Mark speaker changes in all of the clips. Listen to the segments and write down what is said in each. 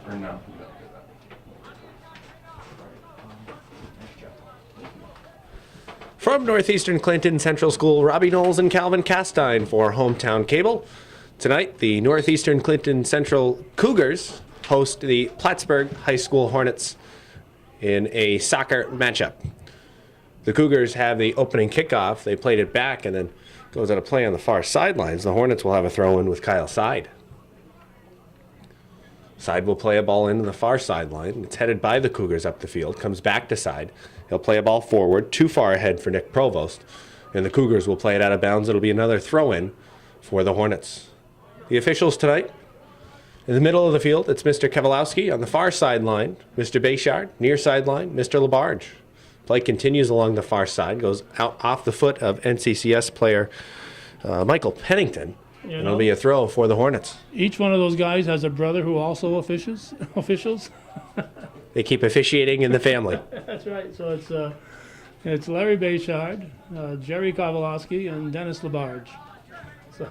Speaker 1: Or no?
Speaker 2: From Northeastern Clinton Central School, Robbie Knowles and Calvin Castine for Hometown Cable. Tonight, the Northeastern Clinton Central Cougars host the Plattsburgh High School Hornets in a soccer matchup. The Cougars have the opening kickoff. They played it back and then goes out of play on the far sidelines. The Hornets will have a throw-in with Kyle Side. Side will play a ball into the far sideline. It's headed by the Cougars up the field. Comes back to Side. He'll play a ball forward, too far ahead for Nick Provost. And the Cougars will play it out of bounds. It'll be another throw-in for the Hornets. The officials tonight, in the middle of the field, it's Mr. Kowalowski. On the far sideline, Mr. Bayshard. Near sideline, Mr. Labarge. Play continues along the far side. Goes out off the foot of NCCS player Michael Pennington. And it'll be a throw for the Hornets.
Speaker 3: Each one of those guys has a brother who also officials.
Speaker 2: They keep officiating in the family.
Speaker 3: That's right. So it's Larry Bayshard, Jerry Kowalowski, and Dennis Labarge. So,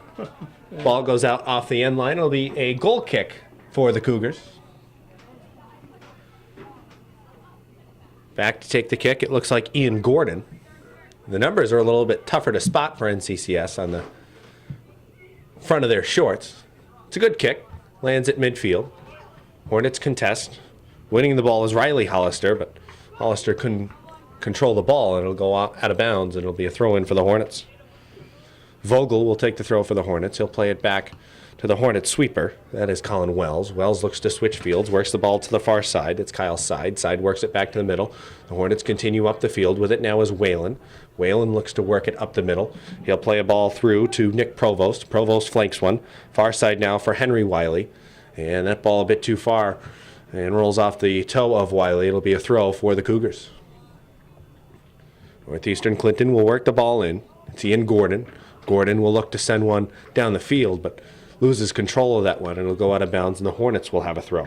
Speaker 2: Ball goes out off the end line. It'll be a goal kick for the Cougars. Back to take the kick. It looks like Ian Gordon. The numbers are a little bit tougher to spot for NCCS on the front of their shorts. It's a good kick. Lands at midfield. Hornets contest. Winning the ball is Riley Hollister, but Hollister couldn't control the ball, and it'll go out of bounds, and it'll be a throw-in for the Hornets. Vogel will take the throw for the Hornets. He'll play it back to the Hornets sweeper. That is Colin Wells. Wells looks to switch fields, works the ball to the far side. It's Kyle's side. Side works it back to the middle. The Hornets continue up the field. With it now is Whalen. Whalen looks to work it up the middle. He'll play a ball through to Nick Provost. Provost flanks one. Far side now for Henry Wiley. And that ball a bit too far and rolls off the toe of Wiley. It'll be a throw for the Cougars. Northeastern Clinton will work the ball in. It's Ian Gordon. Gordon will look to send one down the field, but loses control of that one, and it'll go out of bounds, and the Hornets will have a throw.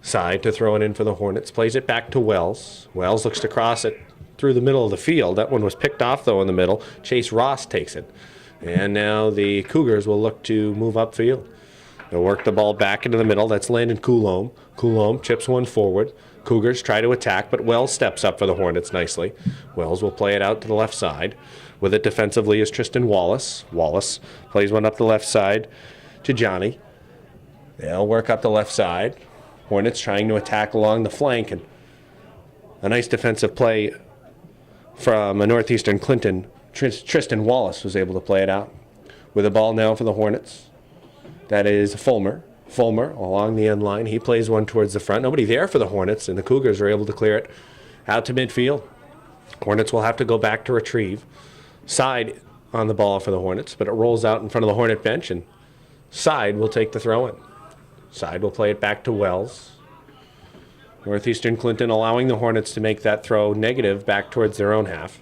Speaker 2: Side to throw it in for the Hornets. Plays it back to Wells. Wells looks to cross it through the middle of the field. That one was picked off, though, in the middle. Chase Ross takes it. And now the Cougars will look to move upfield. They'll work the ball back into the middle. That's Landon Coulombe. Coulombe chips one forward. Cougars try to attack, but Wells steps up for the Hornets nicely. Wells will play it out to the left side. With it defensively is Tristan Wallace. Wallace plays one up the left side to Johnny. They'll work up the left side. Hornets trying to attack along the flank, and a nice defensive play from a Northeastern Clinton. Tristan Wallace was able to play it out. With the ball now for the Hornets. That is Fulmer. Fulmer along the end line. He plays one towards the front. Nobody there for the Hornets, and the Cougars are able to clear it out to midfield. Hornets will have to go back to retrieve. Side on the ball for the Hornets, but it rolls out in front of the Hornet bench, and Side will take the throw-in. Side will play it back to Wells. Northeastern Clinton allowing the Hornets to make that throw negative back towards their own half.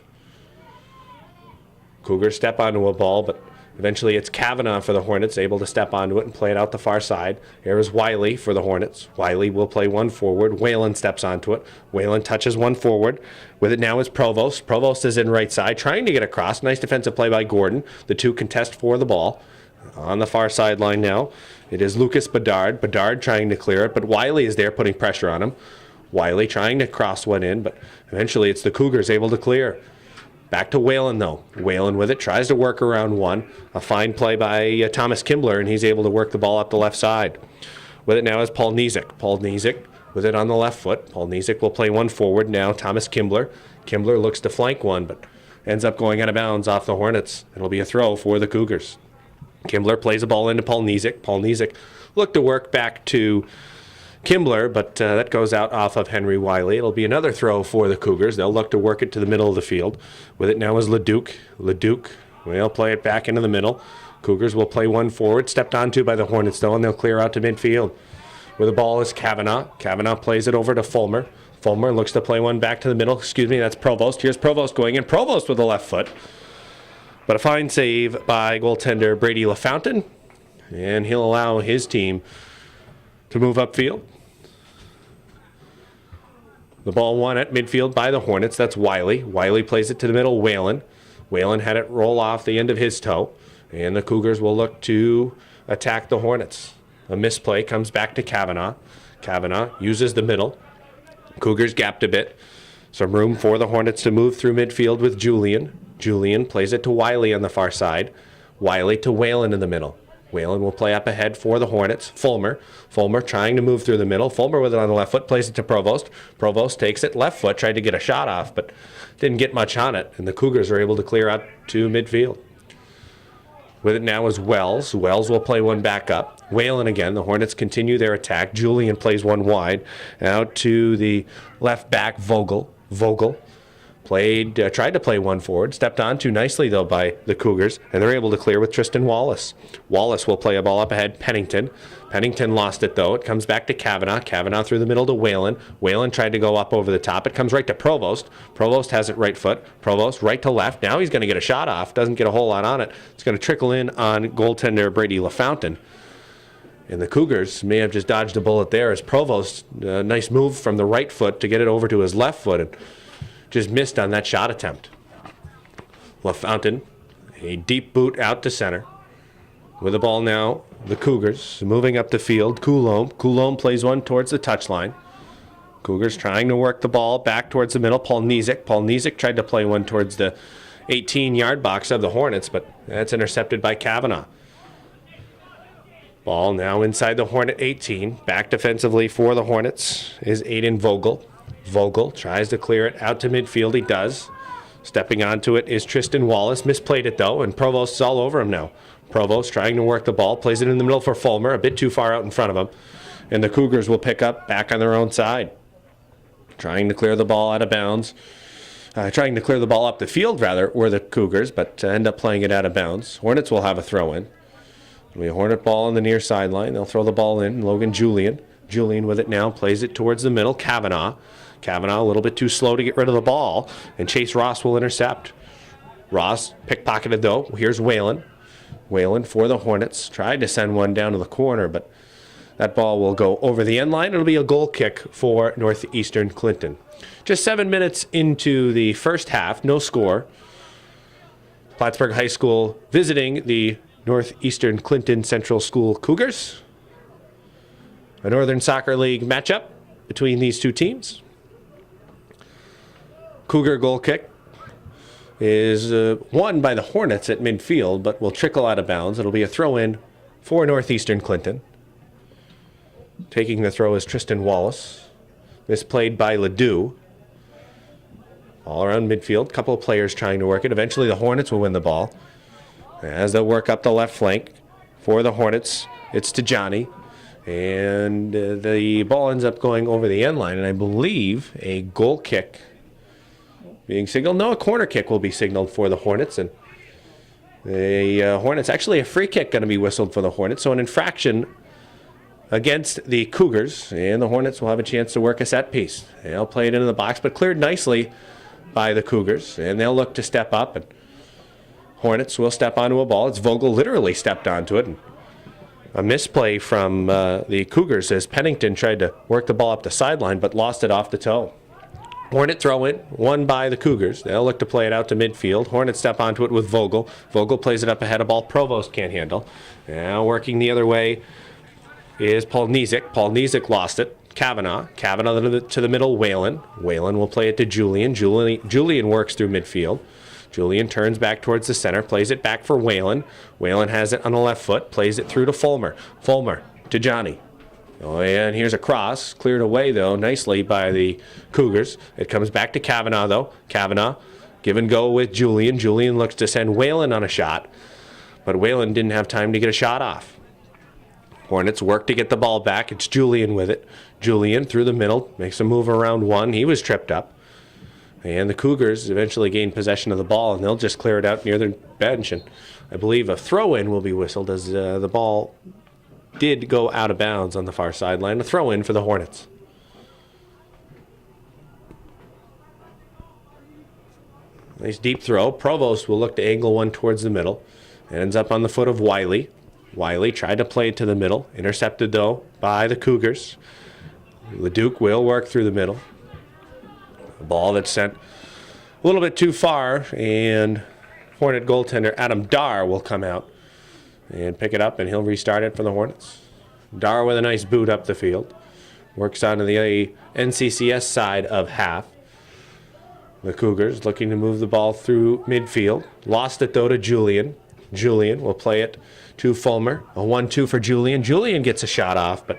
Speaker 2: Cougars step onto a ball, but eventually it's Kavanaugh for the Hornets, able to step onto it and play it out the far side. Here is Wiley for the Hornets. Wiley will play one forward. Whalen steps onto it. Whalen touches one forward. With it now is Provost. Provost is in right side, trying to get across. Nice defensive play by Gordon. The two contest for the ball. On the far sideline now, it is Lucas Bedard. Bedard trying to clear it, but Wiley is there putting pressure on him. Wiley trying to cross one in, but eventually it's the Cougars able to clear. Back to Whalen, though. Whalen with it, tries to work around one. A fine play by Thomas Kimbler, and he's able to work the ball up the left side. With it now is Paul Nizik. Paul Nizik with it on the left foot. Paul Nizik will play one forward now. Thomas Kimbler. Kimbler looks to flank one, but ends up going out of bounds off the Hornets. It'll be a throw for the Cougars. Kimbler plays a ball into Paul Nizik. Paul Nizik looked to work back to Kimbler, but that goes out off of Henry Wiley. It'll be another throw for the Cougars. They'll look to work it to the middle of the field. With it now is Leduc. Leduc will play it back into the middle. Cougars will play one forward, stepped onto by the Hornets, though, and they'll clear out to midfield. Where the ball is Kavanaugh. Kavanaugh plays it over to Fulmer. Fulmer looks to play one back to the middle. Excuse me, that's Provost. Here's Provost going in. Provost with the left foot. But a fine save by goaltender Brady LaFountain, and he'll allow his team to move upfield. The ball won at midfield by the Hornets. That's Wiley. Wiley plays it to the middle. Whalen. Whalen had it roll off the end of his toe, and the Cougars will look to attack the Hornets. A misplay comes back to Kavanaugh. Kavanaugh uses the middle. Cougars gapped a bit. Some room for the Hornets to move through midfield with Julian. Julian plays it to Wiley on the far side. Wiley to Whalen in the middle. Whalen will play up ahead for the Hornets. Fulmer trying to move through the middle. Fulmer with it on the left foot, plays it to Provost. Provost takes it left foot, tried to get a shot off, but didn't get much on it, and the Cougars are able to clear out to midfield. With it now is Wells. Wells will play one back up. Whalen again. The Hornets continue their attack. Julian plays one wide. Out to the left back, Vogel. Vogel tried to play one forward. Stepped on too nicely, though, by the Cougars, and they're able to clear with Tristan Wallace. Wallace will play a ball up ahead, Pennington. Pennington lost it, though. It comes back to Kavanaugh. Kavanaugh through the middle to Whalen. Whalen tried to go up over the top. It comes right to Provost. Provost has it right foot. Provost right to left. Now he's going to get a shot off. Doesn't get a whole lot on it. It's going to trickle in on goaltender Brady LaFountain. And the Cougars may have just dodged a bullet there as Provost, nice move from the right foot to get it over to his left foot and just missed on that shot attempt. LaFountain, a deep boot out to center. With the ball now, the Cougars moving up the field. Coulombe plays one towards the touchline. Cougars trying to work the ball back towards the middle. Paul Nizik tried to play one towards the 18-yard box of the Hornets, but that's intercepted by Kavanaugh. Ball now inside the Hornet 18. Back defensively for the Hornets is Aiden Vogel. Vogel tries to clear it out to midfield. He does. Stepping onto it is Tristan Wallace. Misplayed it, though, and Provost's all over him now. Provost trying to work the ball. Plays it in the middle for Fulmer. A bit too far out in front of him. And the Cougars will pick up back on their own side. Trying to clear the ball out of bounds. Trying to clear the ball up the field, rather, were the Cougars, but end up playing it out of bounds. Hornets will have a throw-in. It'll be a Hornet ball on the near sideline. They'll throw the ball in. Logan Julian. Julian with it now. Plays it towards the middle. Kavanaugh a little bit too slow to get rid of the ball. And Chase Ross will intercept. Ross pickpocketed, though. Here's Whalen. Whalen for the Hornets. Tried to send one down to the corner, but that ball will go over the end line. It'll be a goal kick for Northeastern Clinton. Just 7 minutes into the first half. No score. Plattsburgh High School visiting the Northeastern Clinton Central School Cougars. A Northern Soccer League matchup between these two teams. Cougar goal kick is won by the Hornets at midfield, but will trickle out of bounds. It'll be a throw-in for Northeastern Clinton. Taking the throw is Tristan Wallace. Misplayed by Ledoux. All around midfield. Couple of players trying to work it. Eventually the Hornets will win the ball. As they'll work up the left flank for the Hornets, it's to Johnny. And the ball ends up going over the end line, and I believe a goal kick being signaled. No, a corner kick will be signaled for the Hornets, and the Hornets, actually a free kick going to be whistled for the Hornets, so an infraction against the Cougars, and the Hornets will have a chance to work a set piece. They'll play it into the box, but cleared nicely by the Cougars, and they'll look to step up, and Hornets will step onto a ball. It's Vogel literally stepped onto it, and a misplay from the Cougars as Pennington tried to work the ball up the sideline, but lost it off the toe. Hornet throw in, won by the Cougars. They'll look to play it out to midfield. Hornets step onto it with Vogel. Vogel plays it up ahead, a ball Provost can't handle. Now working the other way is Paul Nizik. Paul Nizik lost it. Kavanaugh to the middle, Whalen. Whalen will play it to Julian. Julian works through midfield. Julian turns back towards the center, plays it back for Whalen. Whalen has it on the left foot, plays it through to Fulmer. Fulmer to Johnny. Oh, and here's a cross, cleared away, though, nicely by the Cougars. It comes back to Kavanaugh, though. Kavanaugh, give and go with Julian. Julian looks to send Whalen on a shot, but Whalen didn't have time to get a shot off. Hornets work to get the ball back. It's Julian with it. Julian through the middle, makes a move around one. He was tripped up. And the Cougars eventually gain possession of the ball, and they'll just clear it out near their bench. And I believe a throw-in will be whistled as the ball did go out of bounds on the far sideline. A throw-in for the Hornets. Nice deep throw. Provost will look to angle one towards the middle. It ends up on the foot of Wiley. Wiley tried to play it to the middle. Intercepted, though, by the Cougars. Leduc will work through the middle. A ball that's sent a little bit too far, and Hornet goaltender Adam Dar will come out and pick it up, and he'll restart it for the Hornets. Dar with a nice boot up the field. Works onto the NCCS side of half. The Cougars looking to move the ball through midfield. Lost it, though, to Julian. Julian will play it to Fulmer. A 1-2 for Julian. Julian gets a shot off, but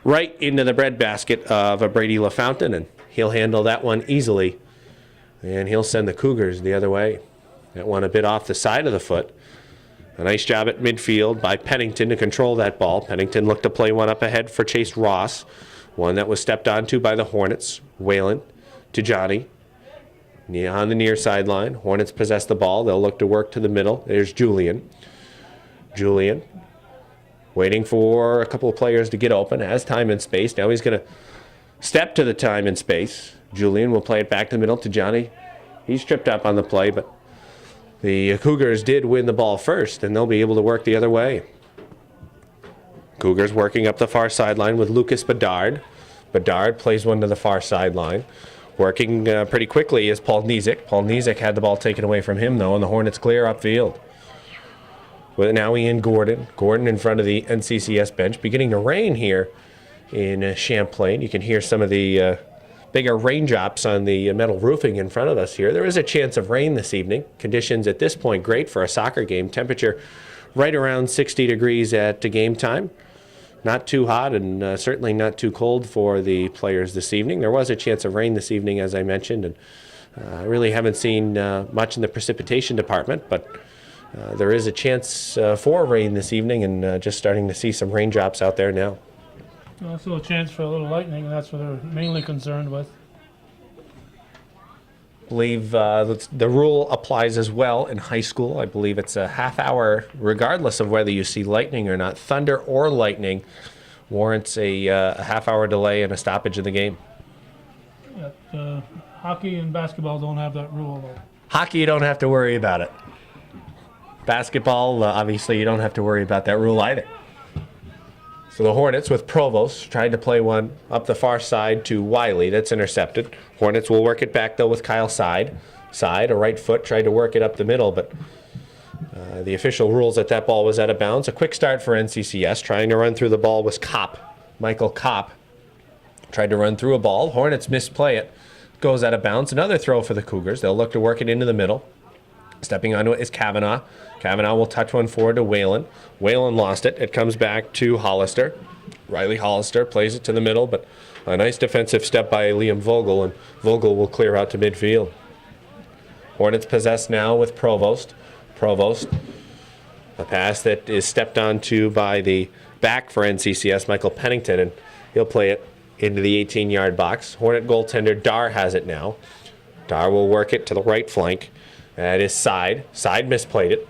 Speaker 2: right into the breadbasket of a Brady LaFountain, and he'll handle that one easily. And he'll send the Cougars the other way. That one a bit off the side of the foot. A nice job at midfield by Pennington to control that ball. Pennington looked to play one up ahead for Chase Ross. One that was stepped onto by the Hornets. Whalen to Johnny. On the near sideline. Hornets possess the ball. They'll look to work to the middle. There's Julian. Julian waiting for a couple of players to get open. Has time and space. Now he's going to step to the time and space. Julian will play it back to the middle to Johnny. He's tripped up on the play, but the Cougars did win the ball first, and they'll be able to work the other way. Cougars working up the far sideline with Lucas Bedard. Bedard plays one to the far sideline. Working pretty quickly is Paul Nizik. Paul Nizik had the ball taken away from him, though, and the Hornets clear upfield. With now Ian Gordon. Gordon in front of the NCCS bench. Beginning to rain here in Champlain. You can hear some of the bigger raindrops on the metal roofing in front of us here. There is a chance of rain this evening. Conditions at this point great for a soccer game. Temperature right around 60 degrees at game time. Not too hot and certainly not too cold for the players this evening. There was a chance of rain this evening, as I mentioned, and I really haven't seen much in the precipitation department, but there is a chance for rain this evening, and just starting to see some raindrops out there now.
Speaker 3: Also a chance for a little lightning, and that's what they're mainly concerned with.
Speaker 2: I believe the rule applies as well in high school. I believe it's a half hour, regardless of whether you see lightning or not. Thunder or lightning warrants a half hour delay and a stoppage of the game.
Speaker 3: Yeah, hockey and basketball don't have that rule, though.
Speaker 2: Hockey, you don't have to worry about it. Basketball, obviously, you don't have to worry about that rule either. So the Hornets with Provost tried to play one up the far side to Wiley. That's intercepted. Hornets will work it back, though, with Kyle Side. A right foot, tried to work it up the middle, but the official rules that ball was out of bounds. A quick start for NCCS. Trying to run through the ball was Kopp. Michael Kopp tried to run through a ball. Hornets misplay it. Goes out of bounds. Another throw for the Cougars. They'll look to work it into the middle. Stepping onto it is Kavanaugh. Kavanaugh will touch one forward to Whalen. Whalen lost it. It comes back to Hollister. Riley Hollister plays it to the middle, but a nice defensive step by Liam Vogel, and Vogel will clear out to midfield. Hornets possess now with Provost. Provost, a pass that is stepped onto by the back for NCCS, Michael Pennington, and he'll play it into the 18-yard box. Hornet goaltender Dar has it now. Dar will work it to the right flank. That is Side. Side misplayed it.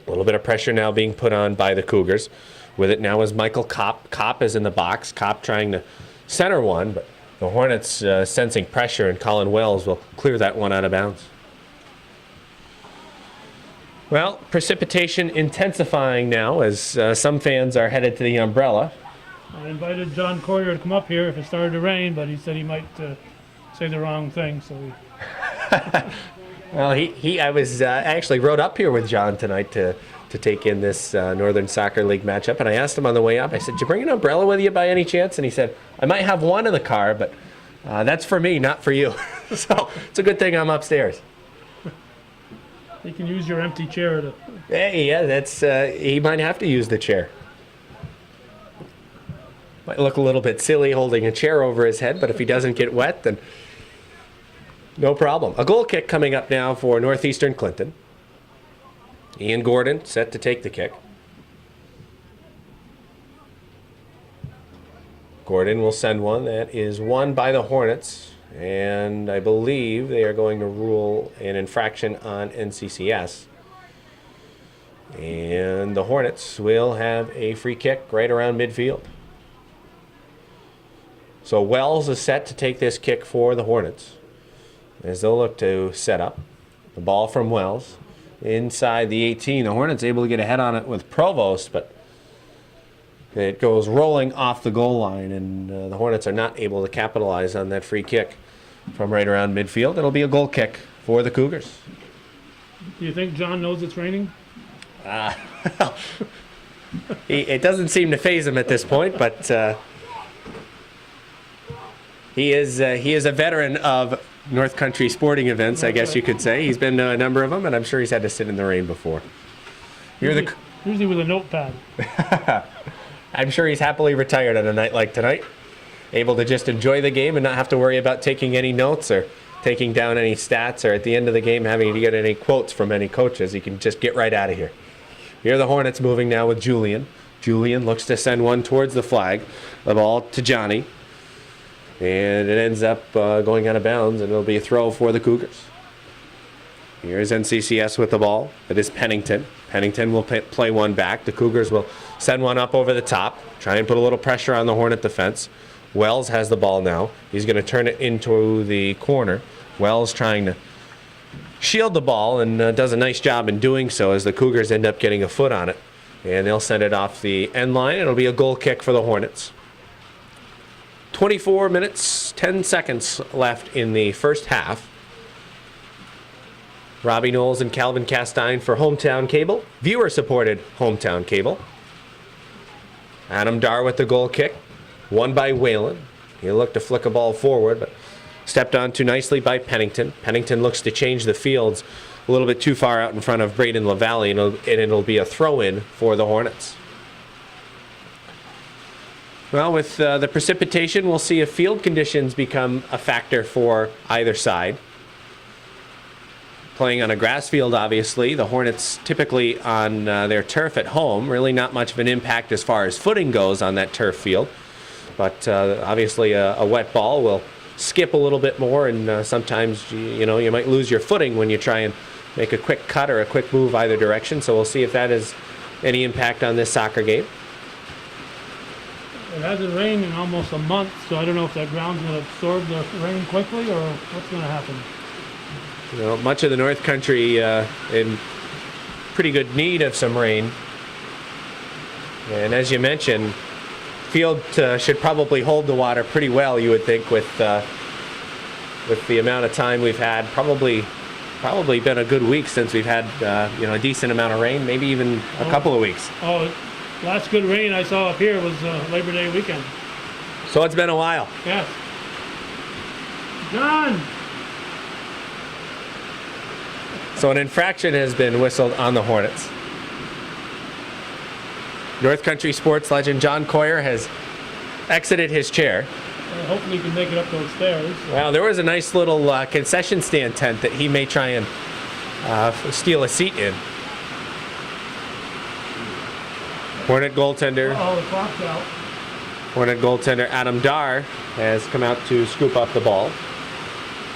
Speaker 2: A little bit of pressure now being put on by the Cougars. With it now is Michael Kopp. Kopp is in the box. Kopp trying to center one, but the Hornets sensing pressure, and Colin Wells will clear that one out of bounds. Well, precipitation intensifying now as some fans are headed to the umbrella.
Speaker 3: I invited John Coyer to come up here if it started to rain, but he said he might say the wrong thing, so
Speaker 2: Well, I was actually rode up here with John tonight to take in this Northern Soccer League matchup, and I asked him on the way up, I said, "Did you bring an umbrella with you by any chance?" And he said, "I might have one in the car, but that's for me, not for you." So it's a good thing I'm upstairs.
Speaker 3: you can use your empty chair to...
Speaker 2: Hey, yeah, that's he might have to use the chair. Might look a little bit silly holding a chair over his head, but if he doesn't get wet, then no problem. A goal kick coming up now for Northeastern Clinton. Ian Gordon set to take the kick. Gordon will send one. That is won by the Hornets. And I believe they are going to rule an infraction on NCCS. And the Hornets will have a free kick right around midfield. So Wells is set to take this kick for the Hornets, as they'll look to set up. The ball from Wells inside the 18. The Hornets able to get a head on it with Provost, but it goes rolling off the goal line, and the Hornets are not able to capitalize on that free kick from right around midfield. It'll be a goal kick for the Cougars.
Speaker 3: Do you think John knows it's raining?
Speaker 2: It doesn't seem to faze him at this point, but he is a veteran of North Country sporting events, I guess you could say. He's been to a number of them, and I'm sure he's had to sit in the rain before.
Speaker 3: Usually with a notepad.
Speaker 2: I'm sure he's happily retired on a night like tonight, able to just enjoy the game and not have to worry about taking any notes or taking down any stats, or at the end of the game having to get any quotes from any coaches. He can just get right out of here. Here are the Hornets moving now with Julian. Julian looks to send one towards the flag. The ball to Johnny. And it ends up going out of bounds, and it'll be a throw for the Cougars. Here's NCCS with the ball. It is Pennington. Pennington will play one back. The Cougars will send one up over the top, try and put a little pressure on the Hornet defense. Wells has the ball now. He's going to turn it into the corner. Wells trying to shield the ball and does a nice job in doing so as the Cougars end up getting a foot on it. And they'll send it off the end line. It'll be a goal kick for the Hornets. 24 minutes, 10 seconds left in the first half. Robbie Knowles and Calvin Castine for Hometown Cable. Viewer-supported Hometown Cable. Adam Dar with the goal kick. Won by Whalen. He looked to flick a ball forward, but stepped on too nicely by Pennington. Pennington looks to change the fields a little bit too far out in front of Braden LaValle, and it'll be a throw-in for the Hornets. Well, with the precipitation, we'll see if field conditions become a factor for either side. Playing on a grass field, obviously, the Hornets typically on their turf at home, really not much of an impact as far as footing goes on that turf field. But obviously a wet ball will skip a little bit more, and sometimes you might lose your footing when you try and make a quick cut or a quick move either direction. So we'll see if that has any impact on this soccer game.
Speaker 3: It hasn't rained in almost a month, so I don't know if that ground's going to absorb the rain quickly or what's going to happen.
Speaker 2: Much of the North Country in pretty good need of some rain. And as you mentioned, field should probably hold the water pretty well, you would think, with the amount of time we've had. Probably been a good week since we've had a decent amount of rain, maybe even a couple of weeks.
Speaker 3: Last good rain I saw up here was Labor Day weekend.
Speaker 2: So it's been a while.
Speaker 3: Yes. John!
Speaker 2: So an infraction has been whistled on the Hornets. North Country sports legend John Coyer has exited his chair.
Speaker 3: Hopefully he can make it up those stairs.
Speaker 2: Well, there was a nice little concession stand tent that he may try and steal a seat in. Hornet goaltender.
Speaker 3: The clock's out.
Speaker 2: Hornet goaltender Adam Dar has come out to scoop up the ball.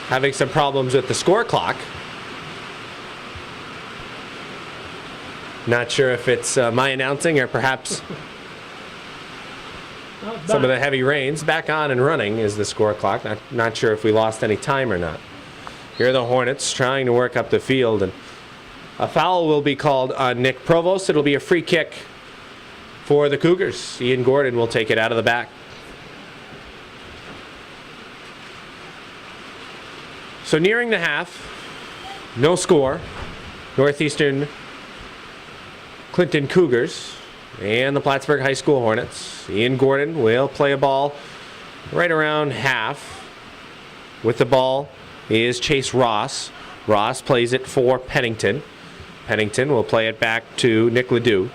Speaker 2: Having some problems with the score clock. Not sure if it's my announcing or perhaps some of the heavy rains. Back on and running is the score clock. Not sure if we lost any time or not. Here are the Hornets trying to work up the field, and a foul will be called on Nick Provost. It'll be a free kick for the Cougars. Ian Gordon will take it out of the back. So nearing the half, no score. Northeastern Clinton Cougars and the Plattsburgh High School Hornets. Ian Gordon will play a ball right around half. With the ball is Chase Ross. Ross plays it for Pennington. Pennington will play it back to Nick Ledoux.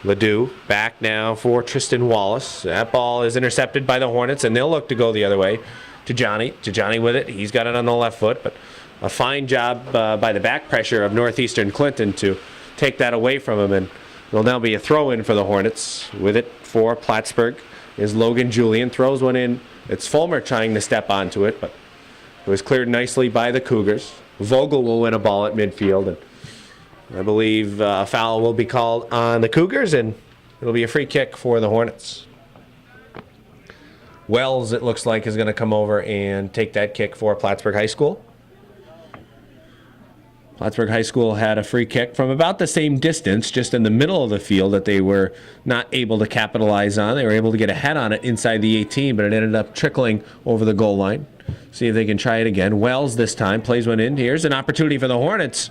Speaker 2: Ledoux back now for Tristan Wallace. That ball is intercepted by the Hornets, and they'll look to go the other way to Johnny. To Johnny with it. He's got it on the left foot, but a fine job by the back pressure of Northeastern Clinton to take that away from him, and it'll now be a throw-in for the Hornets. With it for Plattsburgh is Logan Julian. Throws one in. It's Fulmer trying to step onto it, but it was cleared nicely by the Cougars. Vogel will win a ball at midfield, and I believe a foul will be called on the Cougars, and it'll be a free kick for the Hornets. Wells, it looks like, is going to come over and take that kick for Plattsburgh High School. Plattsburgh High School had a free kick from about the same distance, just in the middle of the field, that they were not able to capitalize on. They were able to get a head on it inside the 18, but it ended up trickling over the goal line. See if they can try it again. Wells this time plays one in. Here's an opportunity for the Hornets.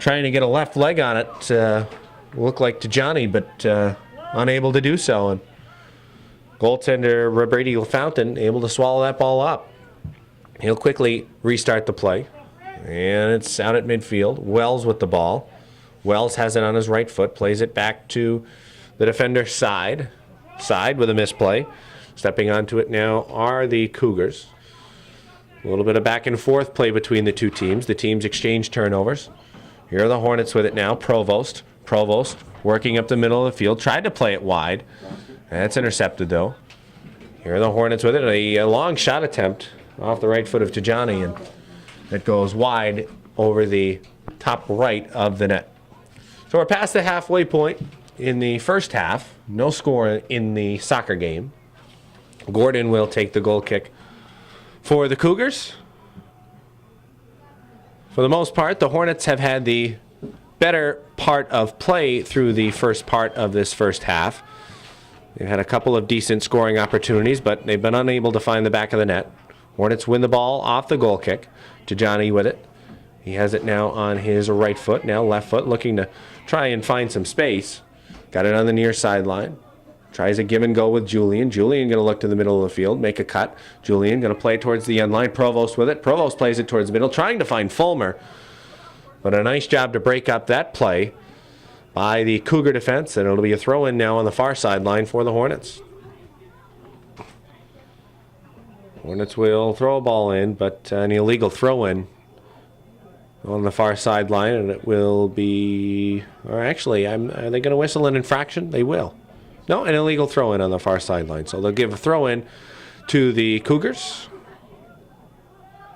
Speaker 2: Trying to get a left leg on it. look like to Johnny, but unable to do so. And goaltender Brady Fountain able to swallow that ball up. He'll quickly restart the play. And it's out at midfield. Wells with the ball. Wells has it on his right foot, plays it back to the defender's side. Side with a misplay. Stepping onto it now are the Cougars. A little bit of back and forth play between the two teams. The teams exchange turnovers. Here are the Hornets with it now. Provost working up the middle of the field. Tried to play it wide. That's intercepted though. Here are the Hornets with it. A long shot attempt off the right foot of Tajani, and it goes wide over the top right of the net. So we're past the halfway point in the first half. No score in the soccer game. Gordon will take the goal kick for the Cougars. For the most part, the Hornets have had the better part of play through the first part of this first half. They've had a couple of decent scoring opportunities, but they've been unable to find the back of the net. Hornets win the ball off the goal kick. To Johnny with it. He has it now on his right foot, now left foot, looking to try and find some space. Got it on the near sideline. Tries a give and go with Julian. Julian going to look to the middle of the field, make a cut. Julian going to play it towards the end line. Provost with it. Provost plays it towards the middle, trying to find Fulmer. But a nice job to break up that play by the Cougar defense, and it'll be a throw-in now on the far sideline for the Hornets. Hornets will throw a ball in, but an illegal throw-in on the far sideline, and it will be... Or actually, are they going to whistle an infraction? They will. No, an illegal throw-in on the far sideline. So they'll give a throw-in to the Cougars.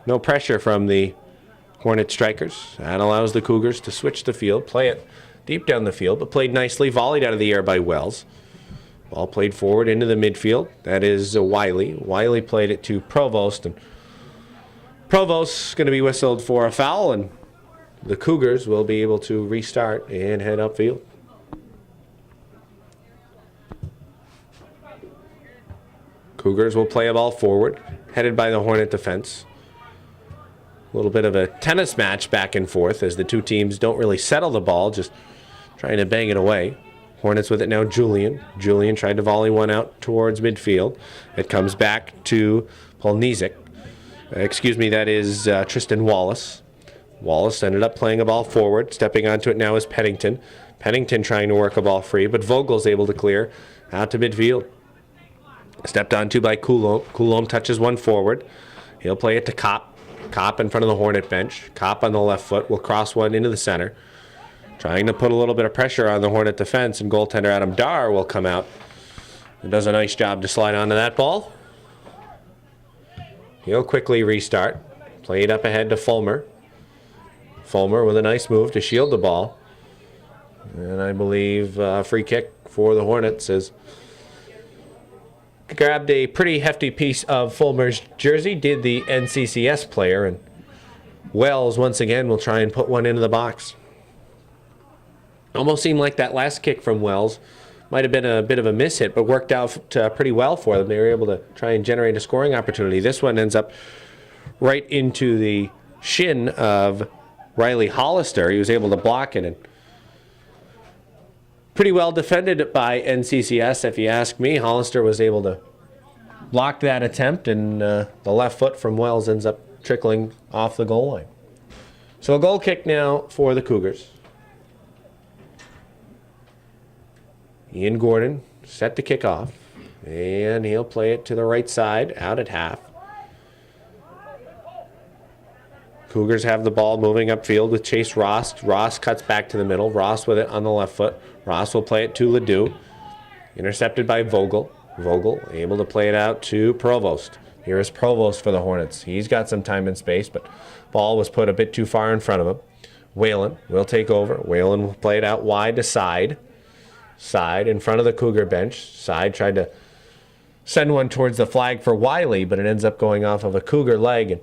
Speaker 2: No pressure from the Hornet strikers. That allows the Cougars to switch the field, play it deep down the field, but played nicely, volleyed out of the air by Wells. Ball played forward into the midfield. That is Wiley. Wiley played it to Provost, and Provost's going to be whistled for a foul, and the Cougars will be able to restart and head upfield. Cougars will play a ball forward, headed by the Hornet defense. A little bit of a tennis match back and forth as the two teams don't really settle the ball, just trying to bang it away. Hornets with it now, Julian. Julian tried to volley one out towards midfield. It comes back to Polnizik. That is Tristan Wallace. Wallace ended up playing a ball forward. Stepping onto it now is Pennington. Pennington trying to work a ball free, but Vogel's able to clear out to midfield. Stepped onto by Coulomb. Coulomb touches one forward. He'll play it to Kopp. Kopp in front of the Hornet bench. Kopp on the left foot will cross one into the center. Trying to put a little bit of pressure on the Hornet defense, and goaltender Adam Dar will come out and does a nice job to slide onto that ball. He'll quickly restart. Play it up ahead to Fulmer. Fulmer with a nice move to shield the ball. And I believe a free kick for the Hornets as grabbed a pretty hefty piece of Fulmer's jersey, did the NCCS player, and Wells once again will try and put one into the box. Almost seemed like that last kick from Wells might have been a bit of a miss hit, but worked out pretty well for them. They were able to try and generate a scoring opportunity. This one ends up right into the shin of Riley Hollister. He was able to block it, and pretty well defended by NCCS, if you ask me. Hollister was able to block that attempt, and the left foot from Wells ends up trickling off the goal line. So a goal kick now for the Cougars. Ian Gordon set to kick off, and he'll play it to the right side, out at half. Cougars have the ball moving upfield with Chase Ross. Ross cuts back to the middle. Ross with it on the left foot. Ross will play it to Ledoux. Intercepted by Vogel. Vogel able to play it out to Provost. Here is Provost for the Hornets. He's got some time and space, but ball was put a bit too far in front of him. Whalen will take over. Whalen will play it out wide to Side. Side in front of the Cougar bench. Side tried to send one towards the flag for Wiley, but it ends up going off of a Cougar leg and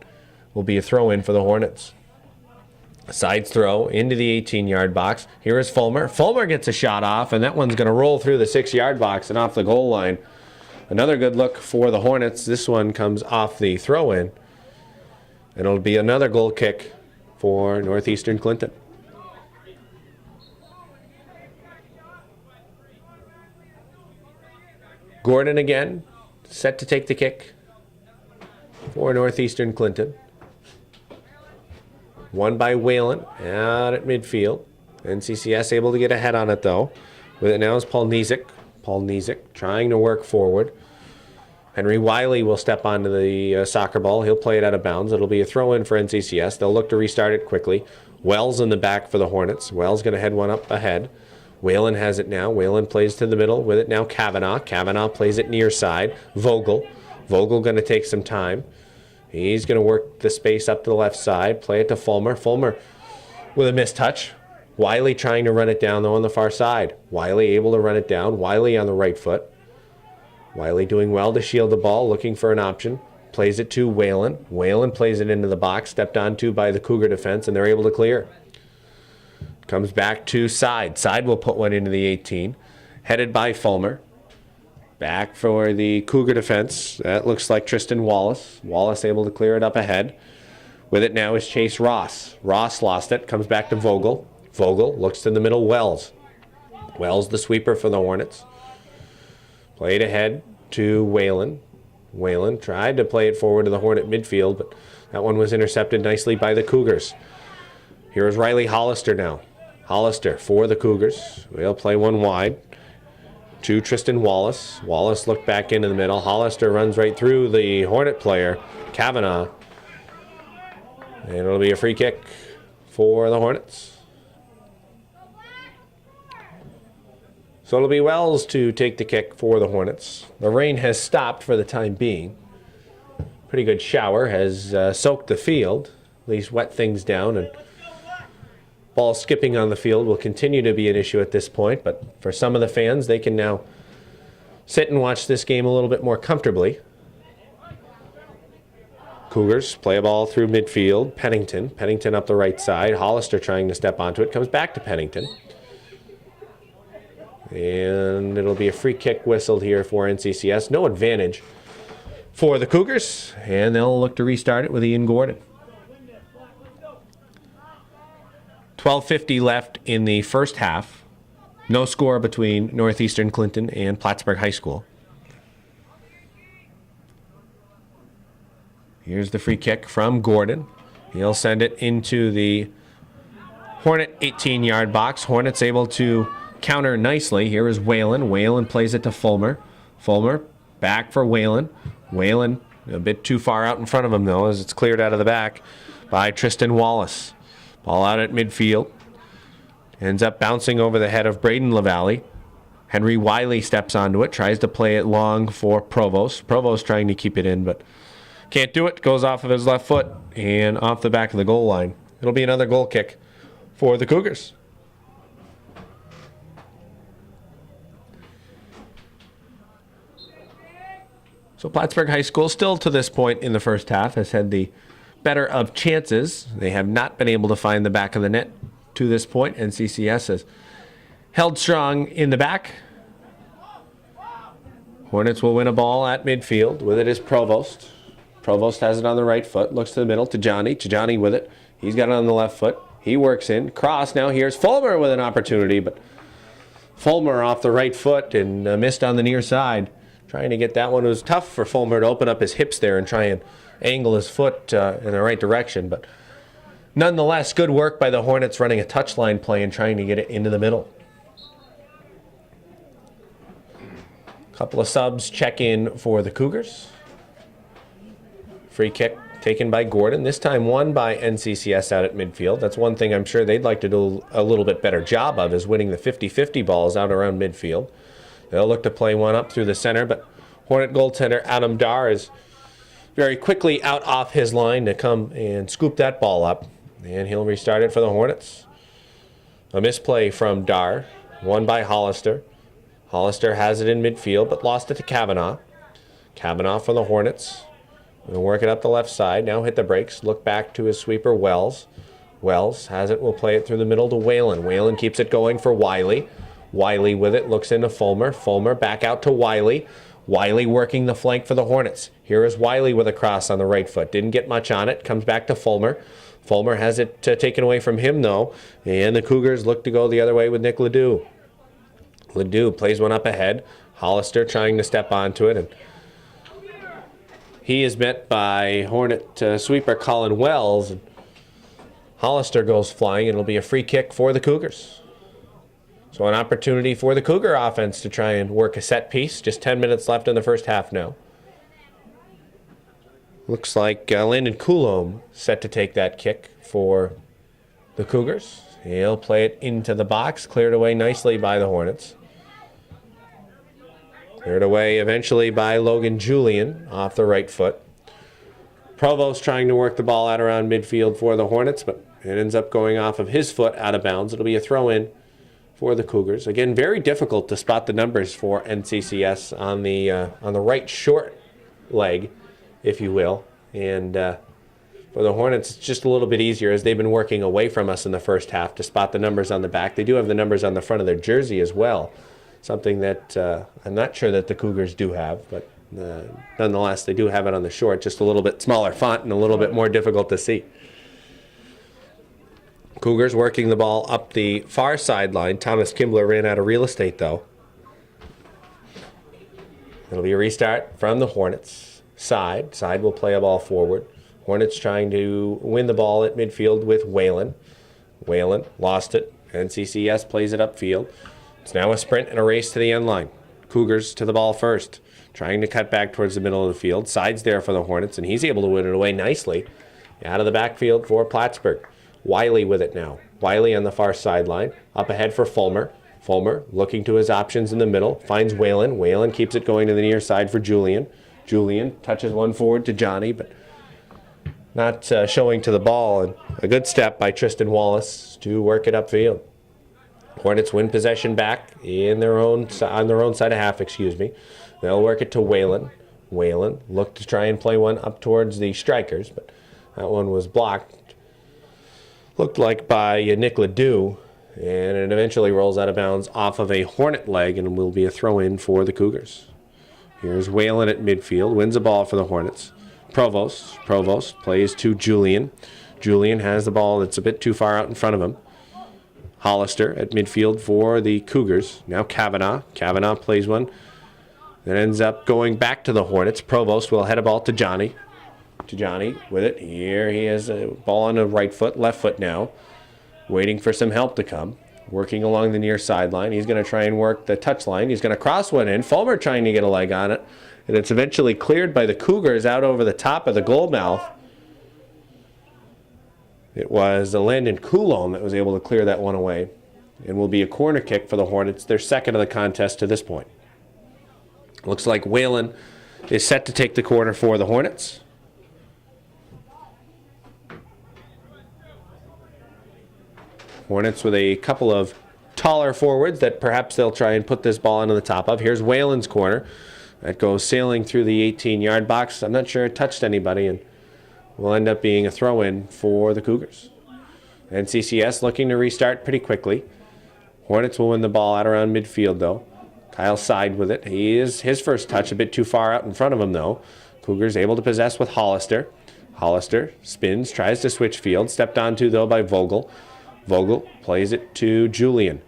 Speaker 2: will be a throw-in for the Hornets. Side's throw into the 18-yard box. Here is Fulmer. Fulmer gets a shot off, and that one's going to roll through the 6-yard box and off the goal line. Another good look for the Hornets. This one comes off the throw-in, and it'll be another goal kick for Northeastern Clinton. Gordon again, set to take the kick for Northeastern Clinton. Won by Whalen out at midfield. NCCS able to get ahead on it, though. With it now is Paul Nizik. Paul Nizik trying to work forward. Henry Wiley will step onto the soccer ball. He'll play it out of bounds. It'll be a throw-in for NCCS. They'll look to restart it quickly. Wells in the back for the Hornets. Wells going to head one up ahead. Whalen has it now. Whalen plays to the middle. With it now Kavanaugh. Kavanaugh plays it near side. Vogel. Vogel going to take some time. He's going to work the space up to the left side. Play it to Fulmer. Fulmer with a missed touch. Wiley trying to run it down, though, on the far side. Wiley able to run it down. Wiley on the right foot. Wiley doing well to shield the ball, looking for an option. Plays it to Whalen. Whalen plays it into the box, stepped onto by the Cougar defense, and they're able to clear. Comes back to Side. Side will put one into the 18. Headed by Fulmer. Back for the Cougar defense. That looks like Tristan Wallace. Wallace able to clear it up ahead. With it now is Chase Ross. Ross lost it. Comes back to Vogel. Vogel looks to the middle. Wells. Wells the sweeper for the Hornets. Played ahead to Whalen. Whalen tried to play it forward to the Hornet midfield, but that one was intercepted nicely by the Cougars. Here is Riley Hollister now. Hollister for the Cougars. We'll play one wide to Tristan Wallace. Wallace looked back into the middle. Hollister runs right through the Hornet player, Kavanaugh. And it'll be a free kick for the Hornets. So it'll be Wells to take the kick for the Hornets. The rain has stopped for the time being. Pretty good shower has soaked the field, at least wet things down, and ball skipping on the field will continue to be an issue at this point, but for some of the fans, they can now sit and watch this game a little bit more comfortably. Cougars play a ball through midfield. Pennington. Pennington up the right side. Hollister trying to step onto it. Comes back to Pennington. And it'll be a free kick whistled here for NCCS. No advantage for the Cougars. And they'll look to restart it with Ian Gordon. 12:50 left in the first half. No score between Northeastern Clinton and Plattsburgh High School. Here's the free kick from Gordon. He'll send it into the Hornet 18-yard box. Hornets able to counter nicely. Here is Whalen. Whalen plays it to Fulmer. Fulmer back for Whalen. Whalen a bit too far out in front of him, though, as it's cleared out of the back by Tristan Wallace. Ball out at midfield. Ends up bouncing over the head of Braden LaValle. Henry Wiley steps onto it, tries to play it long for Provost. Provost trying to keep it in, but can't do it. Goes off of his left foot and off the back of the goal line. It'll be another goal kick for the Cougars. So Plattsburgh High School, still to this point in the first half, has had the better of chances. They have not been able to find the back of the net to this point. NCCS has held strong in the back. Hornets will win a ball at midfield. With it is Provost. Provost has it on the right foot. Looks to the middle to Johnny. To Johnny with it. He's got it on the left foot. He works in. Cross. Now here's Fulmer with an opportunity, but Fulmer off the right foot and missed on the near side. Trying to get that one. It was tough for Fulmer to open up his hips there and try and angle his foot in the right direction, but nonetheless, good work by the Hornets running a touchline play and trying to get it into the middle. Couple of subs check in for the Cougars. Free kick taken by Gordon, this time won by NCCS out at midfield. That's one thing I'm sure they'd like to do a little bit better job of, is winning the 50-50 balls out around midfield. They'll look to play one up through the center, but Hornet goaltender Adam Dar is very quickly out off his line to come and scoop that ball up. And he'll restart it for the Hornets. A misplay from Dar, won by Hollister. Hollister has it in midfield, but lost it to Kavanaugh. Kavanaugh for the Hornets. We'll work it up the left side. Now hit the brakes. Look back to his sweeper, Wells. Wells has it. Will play it through the middle to Whalen. Whalen keeps it going for Wiley. Wiley with it. Looks into Fulmer. Fulmer back out to Wiley. Wiley working the flank for the Hornets. Here is Wiley with a cross on the right foot. Didn't get much on it. Comes back to Fulmer. Fulmer has it taken away from him, though. And the Cougars look to go the other way with Nick Ledoux. Ledoux plays one up ahead. Hollister trying to step onto it, and he is met by Hornet sweeper Colin Wells, and Hollister goes flying, and it'll be a free kick for the Cougars. So an opportunity for the Cougar offense to try and work a set piece. Just 10 minutes left in the first half now. Looks like Landon Coulombe set to take that kick for the Cougars. He'll play it into the box, cleared away nicely by the Hornets. Cleared away eventually by Logan Julian off the right foot. Provost trying to work the ball out around midfield for the Hornets, but it ends up going off of his foot out of bounds. It'll be a throw-in for the Cougars. Again, very difficult to spot the numbers for NCCS on the right short leg, if you will. And for the Hornets, it's just a little bit easier as they've been working away from us in the first half to spot the numbers on the back. They do have the numbers on the front of their jersey as well, something that I'm not sure that the Cougars do have, but nonetheless, they do have it on the short, just a little bit smaller font and a little bit more difficult to see. Cougars working the ball up the far sideline. Thomas Kimbler ran out of real estate, though. It'll be a restart from the Hornets side. Side will play a ball forward. Hornets trying to win the ball at midfield with Whalen. Whalen lost it. NCCS plays it upfield. It's now a sprint and a race to the end line. Cougars to the ball first, trying to cut back towards the middle of the field. Side's there for the Hornets, and he's able to win it away nicely out of the backfield for Plattsburgh. Wiley with it now. Wiley on the far sideline. Up ahead for Fulmer. Fulmer looking to his options in the middle. Finds Whalen. Whalen keeps it going to the near side for Julian. Julian touches one forward to Johnny, but not showing to the ball. And a good step by Tristan Wallace to work it upfield. Hornets win possession back on their own side of half, They'll work it to Whalen. Whalen looked to try and play one up towards the strikers, but that one was blocked. Looked like by Nick Ledoux, and it eventually rolls out of bounds off of a Hornet leg and will be a throw-in for the Cougars. Here's Whalen at midfield, wins the ball for the Hornets. Provost plays to Julian. Julian has the ball that's a bit too far out in front of him. Hollister at midfield for the Cougars. Now Kavanaugh. Kavanaugh plays one that ends up going back to the Hornets. Provost will head a ball to Johnny. To Johnny with it. Here he has a ball on the right foot, left foot now. Waiting for some help to come. Working along the near sideline. He's going to try and work the touch line. He's going to cross one in. Fulmer trying to get a leg on it. And it's eventually cleared by the Cougars out over the top of the goal mouth. It was Landon Coulombe that was able to clear that one away. And will be a corner kick for the Hornets. Their second of the contest to this point. Looks like Whalen is set to take the corner for the Hornets. Hornets with a couple of taller forwards that perhaps they'll try and put this ball into the top of. Here's Whalen's corner. That goes sailing through the 18-yard box. I'm not sure it touched anybody, and will end up being a throw-in for the Cougars. NCCS looking to restart pretty quickly. Hornets will win the ball out around midfield, though. Kyle Side with it. He is his first touch a bit too far out in front of him, though. Cougars able to possess with Hollister. Hollister spins, tries to switch field. Stepped onto, though, by Vogel. Vogel plays it to Julian.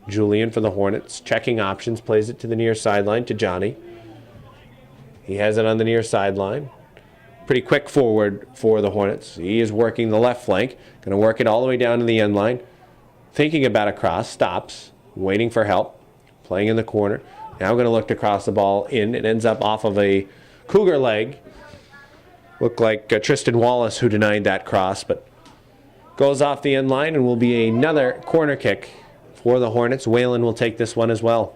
Speaker 2: Julian for the Hornets. Checking options. Plays it to the near sideline to Johnny. He has it on the near sideline. Pretty quick forward for the Hornets. He is working the left flank. Going to work it all the way down to the end line. Thinking about a cross. Stops. Waiting for help. Playing in the corner. Now going to look to cross the ball in. It ends up off of a Cougar leg. Looked like Tristan Wallace who denied that cross, but goes off the end line and will be another corner kick for the Hornets. Whalen will take this one as well.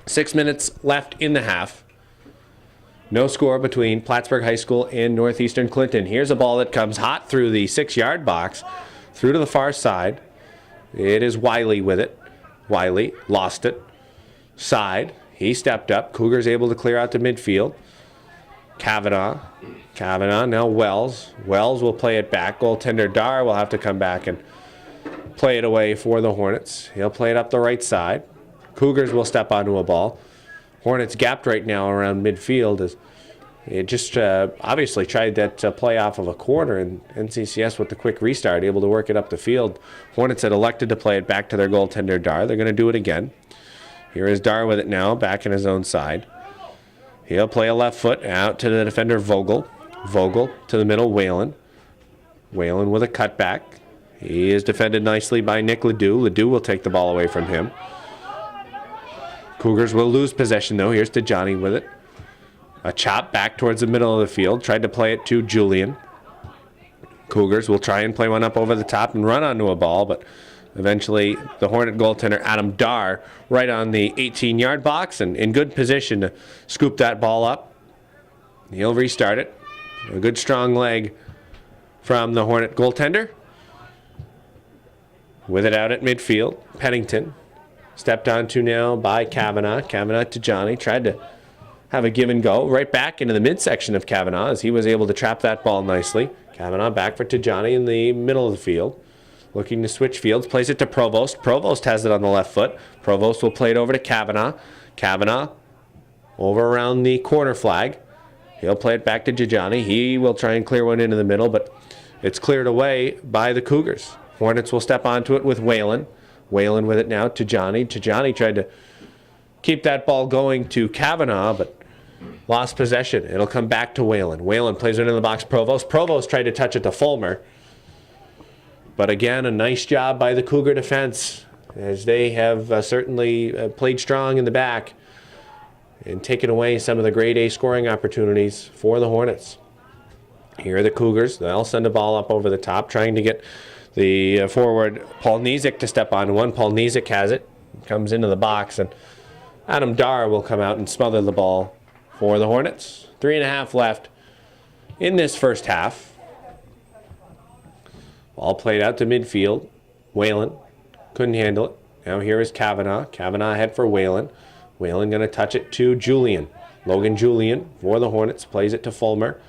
Speaker 2: 6 minutes left in the half. No score between Plattsburgh High School and Northeastern Clinton. Here's a ball that comes hot through the 6-yard box, through to the far side. It is Wiley with it. Wiley lost it. Side. He stepped up. Cougars able to clear out to midfield. Kavanaugh. Now Wells. Wells will play it back. Goaltender Dar will have to come back and play it away for the Hornets. He'll play it up the right side. Cougars will step onto a ball. Hornets gapped right now around midfield as it just obviously tried that play off of a corner, and NCCS with the quick restart able to work it up the field. Hornets had elected to play it back to their goaltender Dar. They're going to do it again. Here is Dar with it now, back in his own side. He'll play a left foot out to the defender Vogel. Vogel to the middle, Whalen. Whalen with a cutback. He is defended nicely by Nick Ledoux. Ledoux will take the ball away from him. Cougars will lose possession though. Here's to Johnny with it. A chop back towards the middle of the field. Tried to play it to Julian. Cougars will try and play one up over the top and run onto a ball, but eventually the Hornet goaltender Adam Dar right on the 18-yard box and in good position to scoop that ball up. He'll restart it. A good strong leg from the Hornet goaltender. With it out at midfield, Pennington stepped onto now by Kavanaugh. Kavanaugh to Johnny. Tried to have a give and go right back into the midsection of Kavanaugh as he was able to trap that ball nicely. Kavanaugh back for to Johnny in the middle of the field. Looking to switch fields. Plays it to Provost. Provost has it on the left foot. Provost will play it over to Kavanaugh. Kavanaugh over around the corner flag. He'll play it back to Johnny. He will try and clear one into the middle, but it's cleared away by the Cougars. Hornets will step onto it with Whalen. Whalen with it now to Johnny. Johnny tried to keep that ball going to Kavanaugh, but lost possession. It'll come back to Whalen. Whalen plays it into the box. Provost. Provost tried to touch it to Fulmer. But again, a nice job by the Cougar defense as they have certainly played strong in the back and taken away some of the grade A scoring opportunities for the Hornets. Here are the Cougars. They'll send a ball up over the top, trying to get the forward Paul Nizik to step on one. Paul Nizik has it. Comes into the box, and Adam Dar will come out and smother the ball for the Hornets. 3.5 left in this first half. Ball played out to midfield. Whalen couldn't handle it. Now here is Kavanaugh. Kavanaugh ahead for Whalen. Whalen going to touch it to Julian. Logan Julian for the Hornets plays it to Fulmer.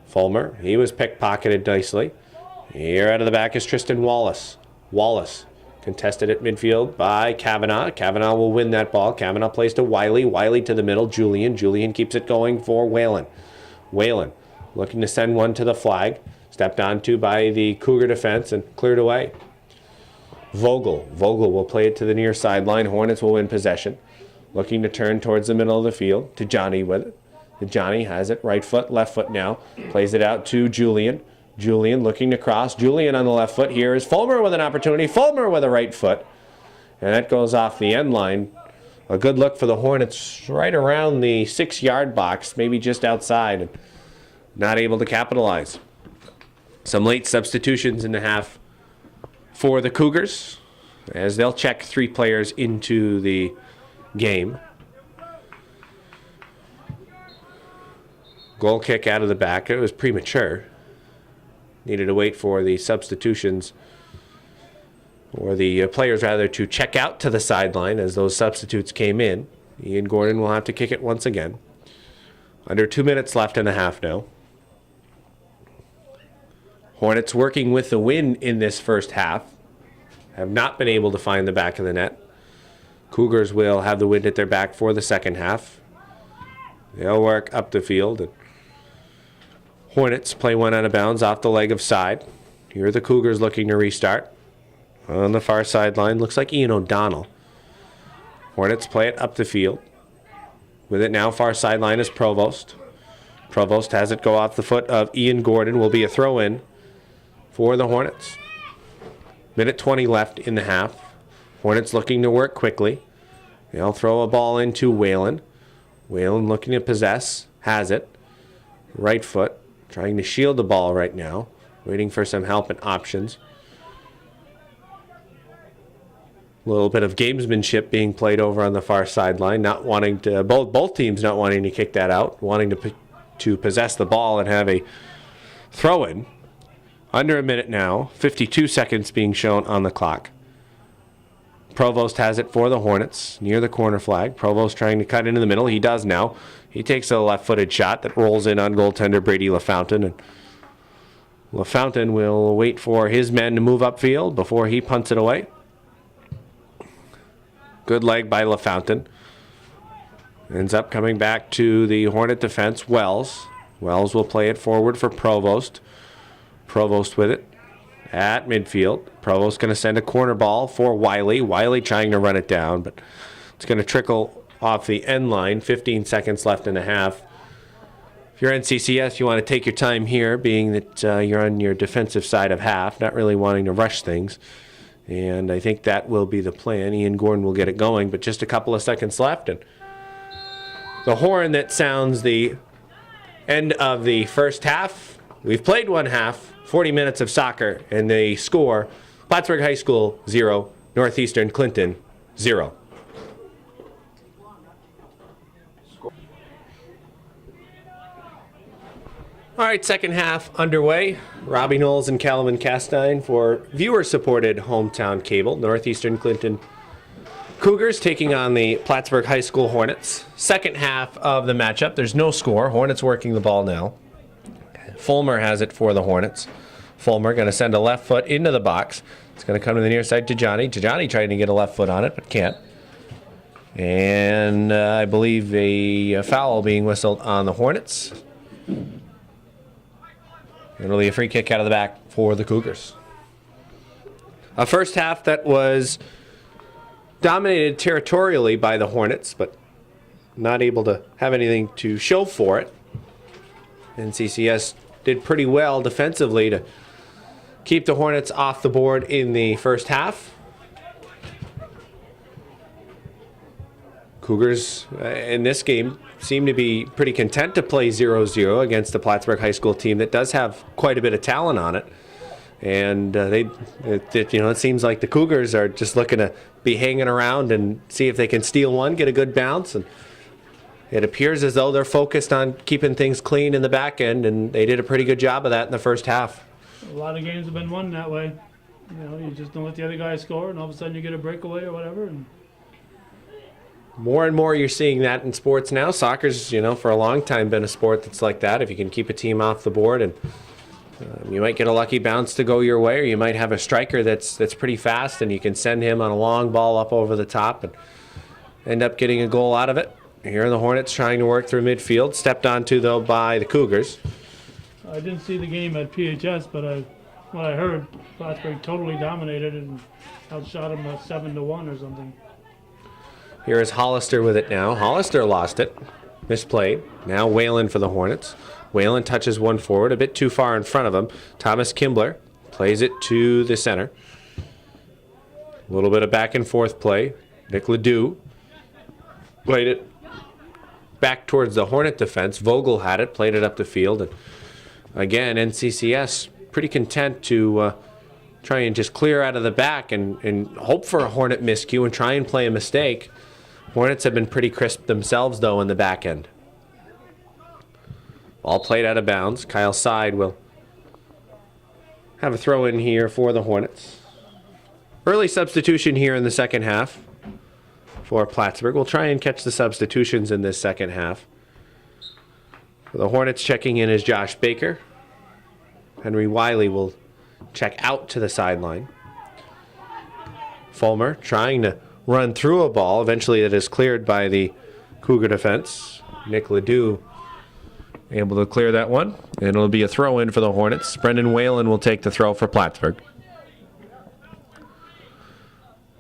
Speaker 2: Fulmer, he was pickpocketed nicely. Here out of the back is Tristan Wallace. Wallace contested at midfield by Kavanaugh. Kavanaugh will win that ball. Kavanaugh plays to Wiley. Wiley to the middle. Julian. Julian keeps it going for Whalen. Whalen looking to send one to the flag. Stepped onto by the Cougar defense and cleared away. Vogel. Vogel will play it to the near sideline. Hornets will win possession. Looking to turn towards the middle of the field. To Johnny with it. Johnny has it. Right foot, left foot now. Plays it out to Julian. Julian looking to cross. Julian on the left foot. Here is Fulmer with an opportunity. Fulmer with a right foot. And that goes off the end line. A good look for the Hornets right around the 6-yard box, maybe just outside, and not able to capitalize. Some late substitutions in the half for the Cougars as they'll check 3 players into the game. Goal kick out of the back. It was premature. Needed to wait for the substitutions, or the players rather, to check out to the sideline as those substitutes came in. Ian Gordon will have to kick it once again. Under 2 minutes left in the half now. Hornets working with the win in this first half. Have not been able to find the back of the net. Cougars will have the wind at their back for the second half. They'll work up the field, and Hornets play one out of bounds off the leg of side. Here are the Cougars looking to restart. On the far sideline, looks like Ian O'Donnell. Hornets play it up the field. With it now, far sideline is Provost. Provost has it go off the foot of Ian Gordon. Will be a throw-in for the Hornets. Minute 20 left in the half. Hornets looking to work quickly. They'll throw a ball into Whalen. Whalen looking to possess. Has it. Right foot. Trying to shield the ball right now. Waiting for some help and options. A little bit of gamesmanship being played over on the far sideline. Not wanting to, both teams not wanting to kick that out. Wanting to possess the ball and have a throw-in. Under a minute now. 52 seconds being shown on the clock. Provost has it for the Hornets near the corner flag. Provost trying to cut into the middle. He does now. He takes a left-footed shot that rolls in on goaltender Brady LaFountain. And LaFountain will wait for his men to move upfield before he punts it away. Good leg by LaFountain. Ends up coming back to the Hornet defense. Wells. Wells will play it forward for Provost. Provost with it at midfield. Provost going to send a corner ball for Wiley. Wiley trying to run it down, but It's going to trickle off the end line. 15 seconds left in the half. If you're NCCS, you want to take your time here, being that you're on your defensive side of half, not really wanting to rush things. And I think that will be the plan. Ian Gordon will get it going, but just a couple of seconds left. And the horn that sounds the end of the first half. We've played one half, 40 minutes of soccer, and they score Plattsburgh High School 0, Northeastern Clinton 0. All right, second half underway. Robbie Knowles and Calvin Castine for viewer-supported hometown cable. Northeastern Clinton Cougars taking on the Plattsburgh High School Hornets. Second half of the matchup. There's no score. Hornets working the ball now. Fulmer has it for the Hornets. Fulmer going to send a left foot into the box. It's going to come to the near side to Johnny. Johnny trying to get a left foot on it, but can't. And I believe a foul being whistled on the Hornets. It'll be a free kick out of the back for the Cougars. A first half that was dominated territorially by the Hornets, but not able to have anything to show for it. NCCS did pretty well defensively to keep the Hornets off the board in the first half. Cougars in this game seem to be pretty content to play 0-0 against the Plattsburgh High School team that does have quite a bit of talent on it. And it seems like the Cougars are just looking to be hanging around and see if they can steal one, get a good bounce. And it appears as though they're focused on keeping things clean in the back end, and they did a pretty good job of that in the first half.
Speaker 3: A lot of games have been won that way. You just don't let the other guy score, and all of a sudden you get a breakaway or whatever. And
Speaker 2: more and more you're seeing that in sports now. Soccer's, for a long time been a sport that's like that. If you can keep a team off the board, and you might get a lucky bounce to go your way, or you might have a striker that's pretty fast, and you can send him on a long ball up over the top and end up getting a goal out of it. Here are the Hornets trying to work through midfield. Stepped onto, though, by the Cougars.
Speaker 3: I didn't see the game at PHS, but what I heard, Plattsburgh totally dominated and outshot them 7-1 or something.
Speaker 2: Here is Hollister with it now. Hollister lost it. Misplayed. Now Whalen for the Hornets. Whalen touches one forward, a bit too far in front of him. Thomas Kimbler plays it to the center. A little bit of back and forth play. Nick Ledoux played it back towards the Hornet defense. Vogel had it, played it up the field. And again, NCCS pretty content to try and just clear out of the back and hope for a Hornet miscue and try and play a mistake. Hornets have been pretty crisp themselves, though, in the back end. Ball played out of bounds. Kyle Side will have a throw in here for the Hornets. Early substitution here in the second half for Plattsburgh. We'll try and catch the substitutions in this second half. For the Hornets, checking in is Josh Baker. Henry Wiley will check out to the sideline. Fulmer trying to run through a ball. Eventually it is cleared by the Cougar defense. Nick Ledoux able to clear that one. And it'll be a throw in for the Hornets. Brendan Whalen will take the throw for Plattsburgh.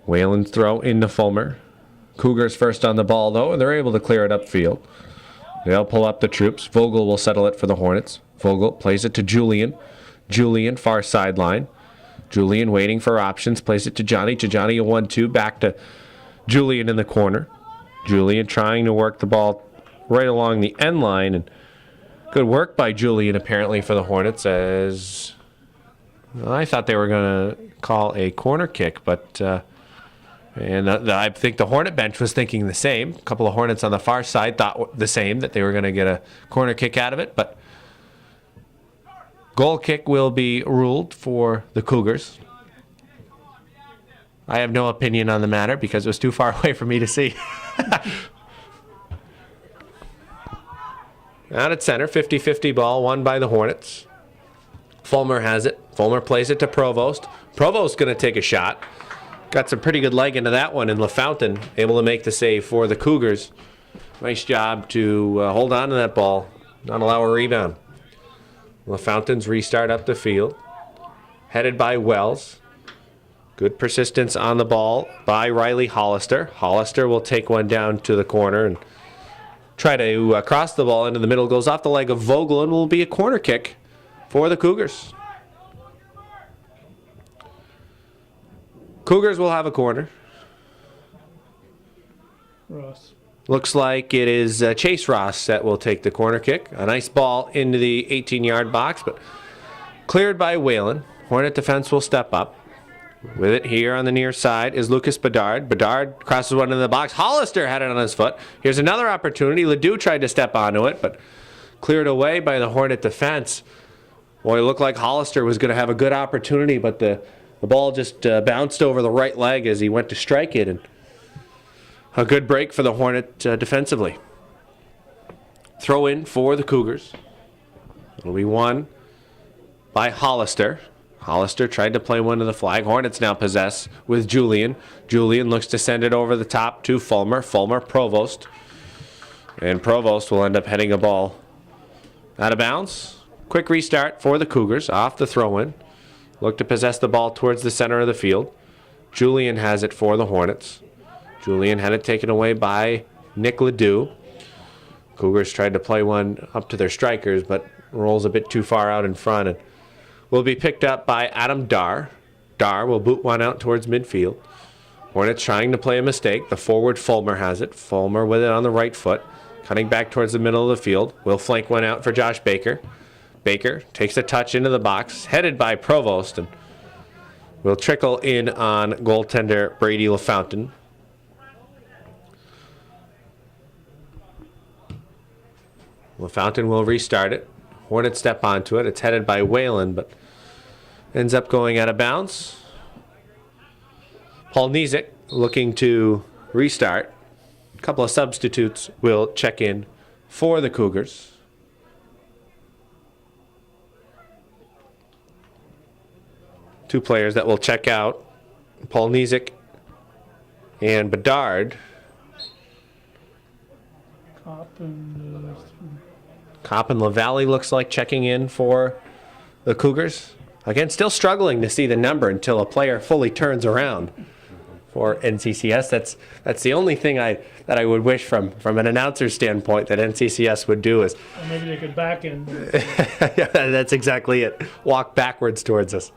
Speaker 2: Whalen's throw into Fulmer. Cougars first on the ball, though, and they're able to clear it upfield. They'll pull up the troops. Vogel will settle it for the Hornets. Vogel plays it to Julian. Julian, far sideline. Julian waiting for options. Plays it to Johnny. To Johnny, a 1-2. Back to Julian in the corner. Julian trying to work the ball right along the end line. And good work by Julian, apparently, for the Hornets, as I thought they were going to call a corner kick, but I think the Hornet bench was thinking the same. A couple of Hornets on the far side thought the same, that they were going to get a corner kick out of it, but goal kick will be ruled for the Cougars. I have no opinion on the matter because it was too far away for me to see. Out at center, 50-50 ball, won by the Hornets. Fulmer has it. Fulmer plays it to Provost. Provost's going to take a shot. Got some pretty good leg into that one, and LaFountain able to make the save for the Cougars. Nice job to hold on to that ball, not allow a rebound. LaFountain's restart up the field, headed by Wells. Good persistence on the ball by Riley Hollister. Hollister will take one down to the corner and try to cross the ball into the middle. Goes off the leg of Vogel and will be a corner kick for the Cougars. Cougars will have a corner.
Speaker 3: Ross.
Speaker 2: Looks like it is Chase Ross that will take the corner kick. A nice ball into the 18-yard box, but cleared by Whalen. Hornet defense will step up. With it here on the near side is Lucas Bedard. Bedard crosses one into the box. Hollister had it on his foot. Here's another opportunity. Ledoux tried to step onto it, but cleared away by the Hornet defense. Boy, it looked like Hollister was going to have a good opportunity, but the ball just bounced over the right leg as he went to strike it. And a good break for the Hornet defensively. Throw in for the Cougars. It'll be won by Hollister. Hollister tried to play one to the flag. Hornets now possess with Julian. Julian looks to send it over the top to Fulmer. Fulmer, Provost. And Provost will end up heading a ball out of bounds. Quick restart for the Cougars off the throw-in. Look to possess the ball towards the center of the field. Julian has it for the Hornets. Julian had it taken away by Nick Ledoux. Cougars tried to play one up to their strikers, but rolls a bit too far out in front and will be picked up by Adam Dar. Dar will boot one out towards midfield. Hornets trying to play a mistake. The forward Fulmer has it. Fulmer with it on the right foot. Cutting back towards the middle of the field. Will flank one out for Josh Baker. Baker takes a touch into the box. Headed by Provost. And will trickle in on goaltender Brady LaFountain. LaFountain will restart it. Hornets step onto it. It's headed by Whalen, but ends up going out of bounds. Paul Nizik looking to restart. A couple of substitutes will check in for the Cougars. Two players that will check out, Paul Nizik and Bedard. Kopp and LaValle looks like checking in for the Cougars. Again, still struggling to see the number until a player fully turns around for NCCS. That's the only thing that I would wish from an announcer's standpoint that NCCS would do is...
Speaker 3: Or maybe they could back in.
Speaker 2: Yeah, that's exactly it. Walk backwards towards us.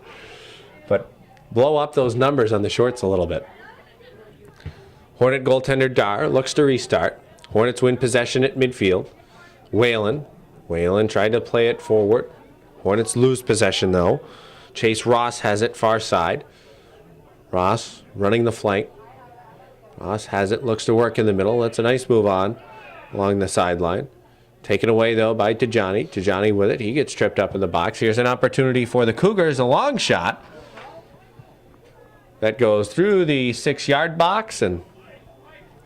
Speaker 2: But blow up those numbers on the shorts a little bit. Hornet goaltender Dar looks to restart. Hornets win possession at midfield. Whalen tried to play it forward. Hornets lose possession though. Chase Ross has it far side. Ross running the flank. Ross has it, looks to work in the middle. That's a nice move on along the sideline. Taken away though by Tajani. Tajani with it. He gets tripped up in the box. Here's an opportunity for the Cougars. A long shot. That goes through the 6-yard box and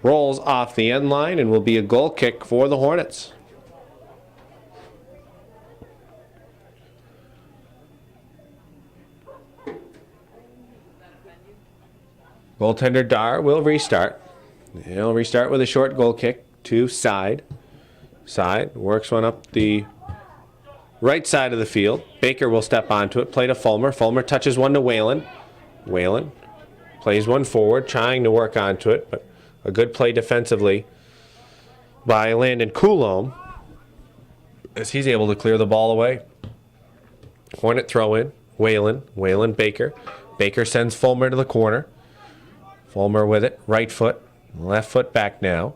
Speaker 2: rolls off the end line and will be a goal kick for the Hornets. Goaltender Dar will restart. He'll restart with a short goal kick to side. Side works one up the right side of the field. Baker will step onto it. Play to Fulmer. Fulmer touches one to Whalen. Whalen plays one forward, trying to work onto it, but a good play defensively by Landon Coulombe as he's able to clear the ball away. Hornet throw in. Whalen, Baker. Baker sends Fulmer to the corner. Fulmer with it, right foot, left foot back now.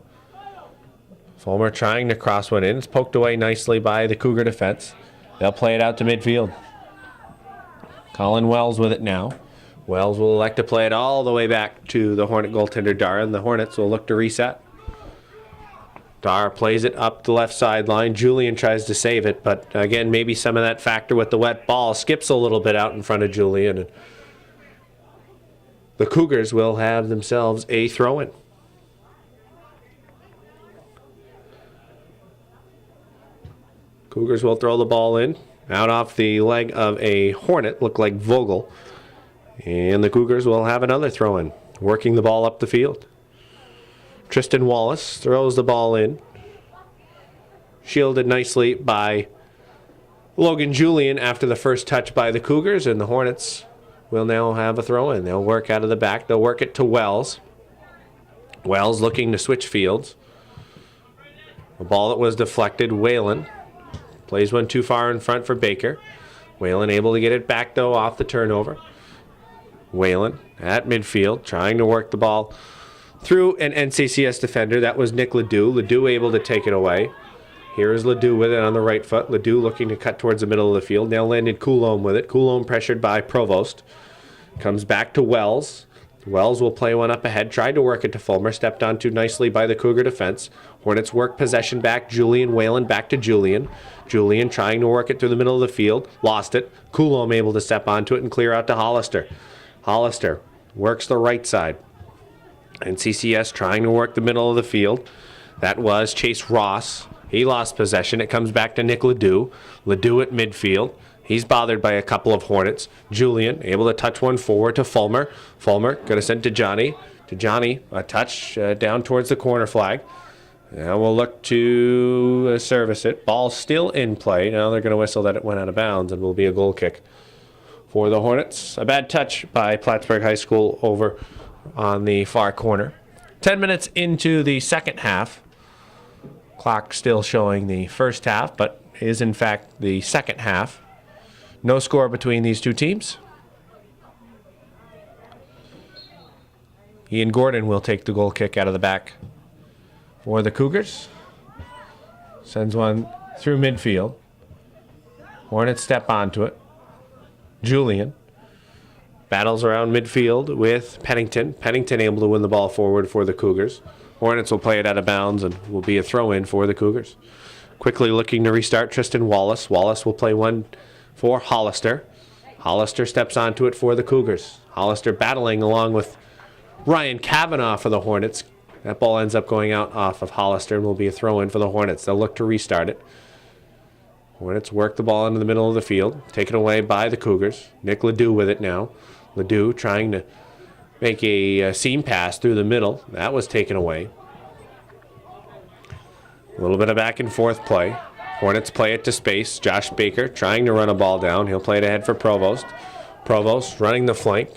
Speaker 2: Fulmer trying to cross one in. It's poked away nicely by the Cougar defense. They'll play it out to midfield. Colin Wells with it now. Wells will elect to play it all the way back to the Hornet goaltender Dar, and the Hornets will look to reset. Dar plays it up the left sideline. Julian tries to save it, but again, maybe some of that factor with the wet ball skips a little bit out in front of Julian. And the Cougars will have themselves a throw-in. Cougars will throw the ball in. Out off the leg of a Hornet, look like Vogel. And the Cougars will have another throw-in, working the ball up the field. Tristan Wallace throws the ball in. Shielded nicely by Logan Julian after the first touch by the Cougars, and the Hornets will now have a throw in. They'll work out of the back. They'll work it to Wells. Wells looking to switch fields. A ball that was deflected. Whalen plays one too far in front for Baker. Whalen able to get it back, though, off the turnover. Whalen at midfield, trying to work the ball through an NCCS defender. That was Nick Ledoux. Ledoux able to take it away. Here is Ledoux with it on the right foot. Ledoux looking to cut towards the middle of the field. Now landed Coulombe with it. Coulombe pressured by Provost. Comes back to Wells. Wells will play one up ahead. Tried to work it to Fulmer. Stepped on too nicely by the Cougar defense. Hornets work possession back. Julian Whalen back to Julian. Julian trying to work it through the middle of the field. Lost it. Coulombe able to step onto it and clear out to Hollister. Hollister works the right side. NCCS trying to work the middle of the field. That was Chase Ross. He lost possession. It comes back to Nick Ledoux. Ledoux at midfield. He's bothered by a couple of Hornets. Julian able to touch one forward to Fulmer. Fulmer going to send to Johnny. To Johnny, a touch down towards the corner flag. Now we'll look to service it. Ball still in play. Now they're going to whistle that it went out of bounds and will be a goal kick for the Hornets. A bad touch by Plattsburgh High School over on the far corner. 10 minutes into the second half. Clock still showing the first half, but is in fact the second half. No score between these two teams. Ian Gordon will take the goal kick out of the back for the Cougars. Sends one through midfield. Hornets step onto it. Julian battles around midfield with Pennington. Pennington able to win the ball forward for the Cougars. Hornets will play it out of bounds and will be a throw-in for the Cougars. Quickly looking to restart, Tristan Wallace. Wallace will play one for Hollister. Hollister steps onto it for the Cougars. Hollister battling along with Ryan Kavanaugh for the Hornets. That ball ends up going out off of Hollister and will be a throw-in for the Hornets. They'll look to restart it. Hornets work the ball into the middle of the field. Taken away by the Cougars. Nick Ledoux with it now. Ledoux trying to make a seam pass through the middle. That was taken away. A little bit of back and forth play. Hornets play it to space. Josh Baker trying to run a ball down. He'll play it ahead for Provost. Provost running the flank.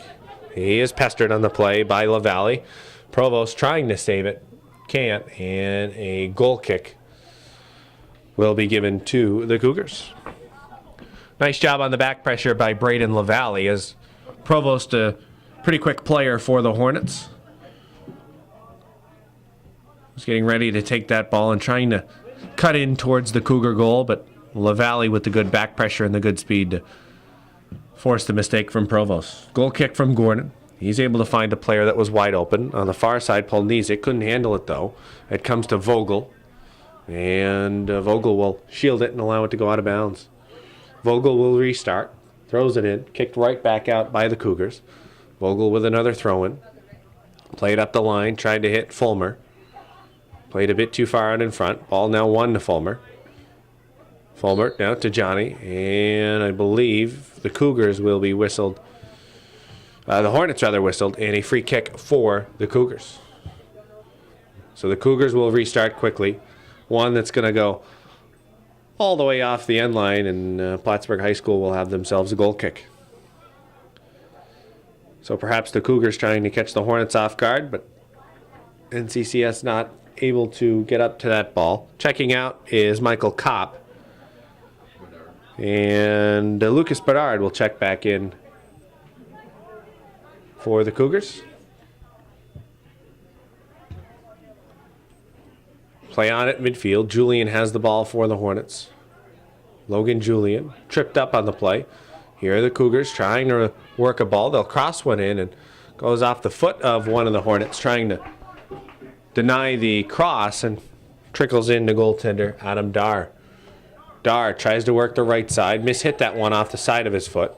Speaker 2: He is pestered on the play by LaValle. Provost trying to save it. Can't. And a goal kick will be given to the Cougars. Nice job on the back pressure by Braden LaValle as Provost, a pretty quick player for the Hornets. Was getting ready to take that ball and trying to cut in towards the Cougar goal, but LaValle with the good back pressure and the good speed to force the mistake from Provost. Goal kick from Gordon. He's able to find a player that was wide open. On the far side, Polnizik couldn't handle it, though. It comes to Vogel, and Vogel will shield it and allow it to go out of bounds. Vogel will restart, throws it in, kicked right back out by the Cougars. Vogel with another throw-in. Played up the line, tried to hit Fulmer. Played a bit too far out in front. Ball now one to Fulmer. Fulmer now to Johnny. And I believe the Cougars will be whistled. The Hornets rather whistled. And a free kick for the Cougars. So the Cougars will restart quickly. One that's going to go all the way off the end line. And Plattsburgh High School will have themselves a goal kick. So perhaps the Cougars trying to catch the Hornets off guard. But NCCS not able to get up to that ball. Checking out is Michael Kopp. And Lucas Bedard will check back in for the Cougars. Play on at midfield. Julian has the ball for the Hornets. Logan Julian tripped up on the play. Here are the Cougars trying to work a ball. They'll cross one in and goes off the foot of one of the Hornets, trying to deny the cross and trickles into goaltender Adam Dar. Dar tries to work the right side. Mishit that one off the side of his foot.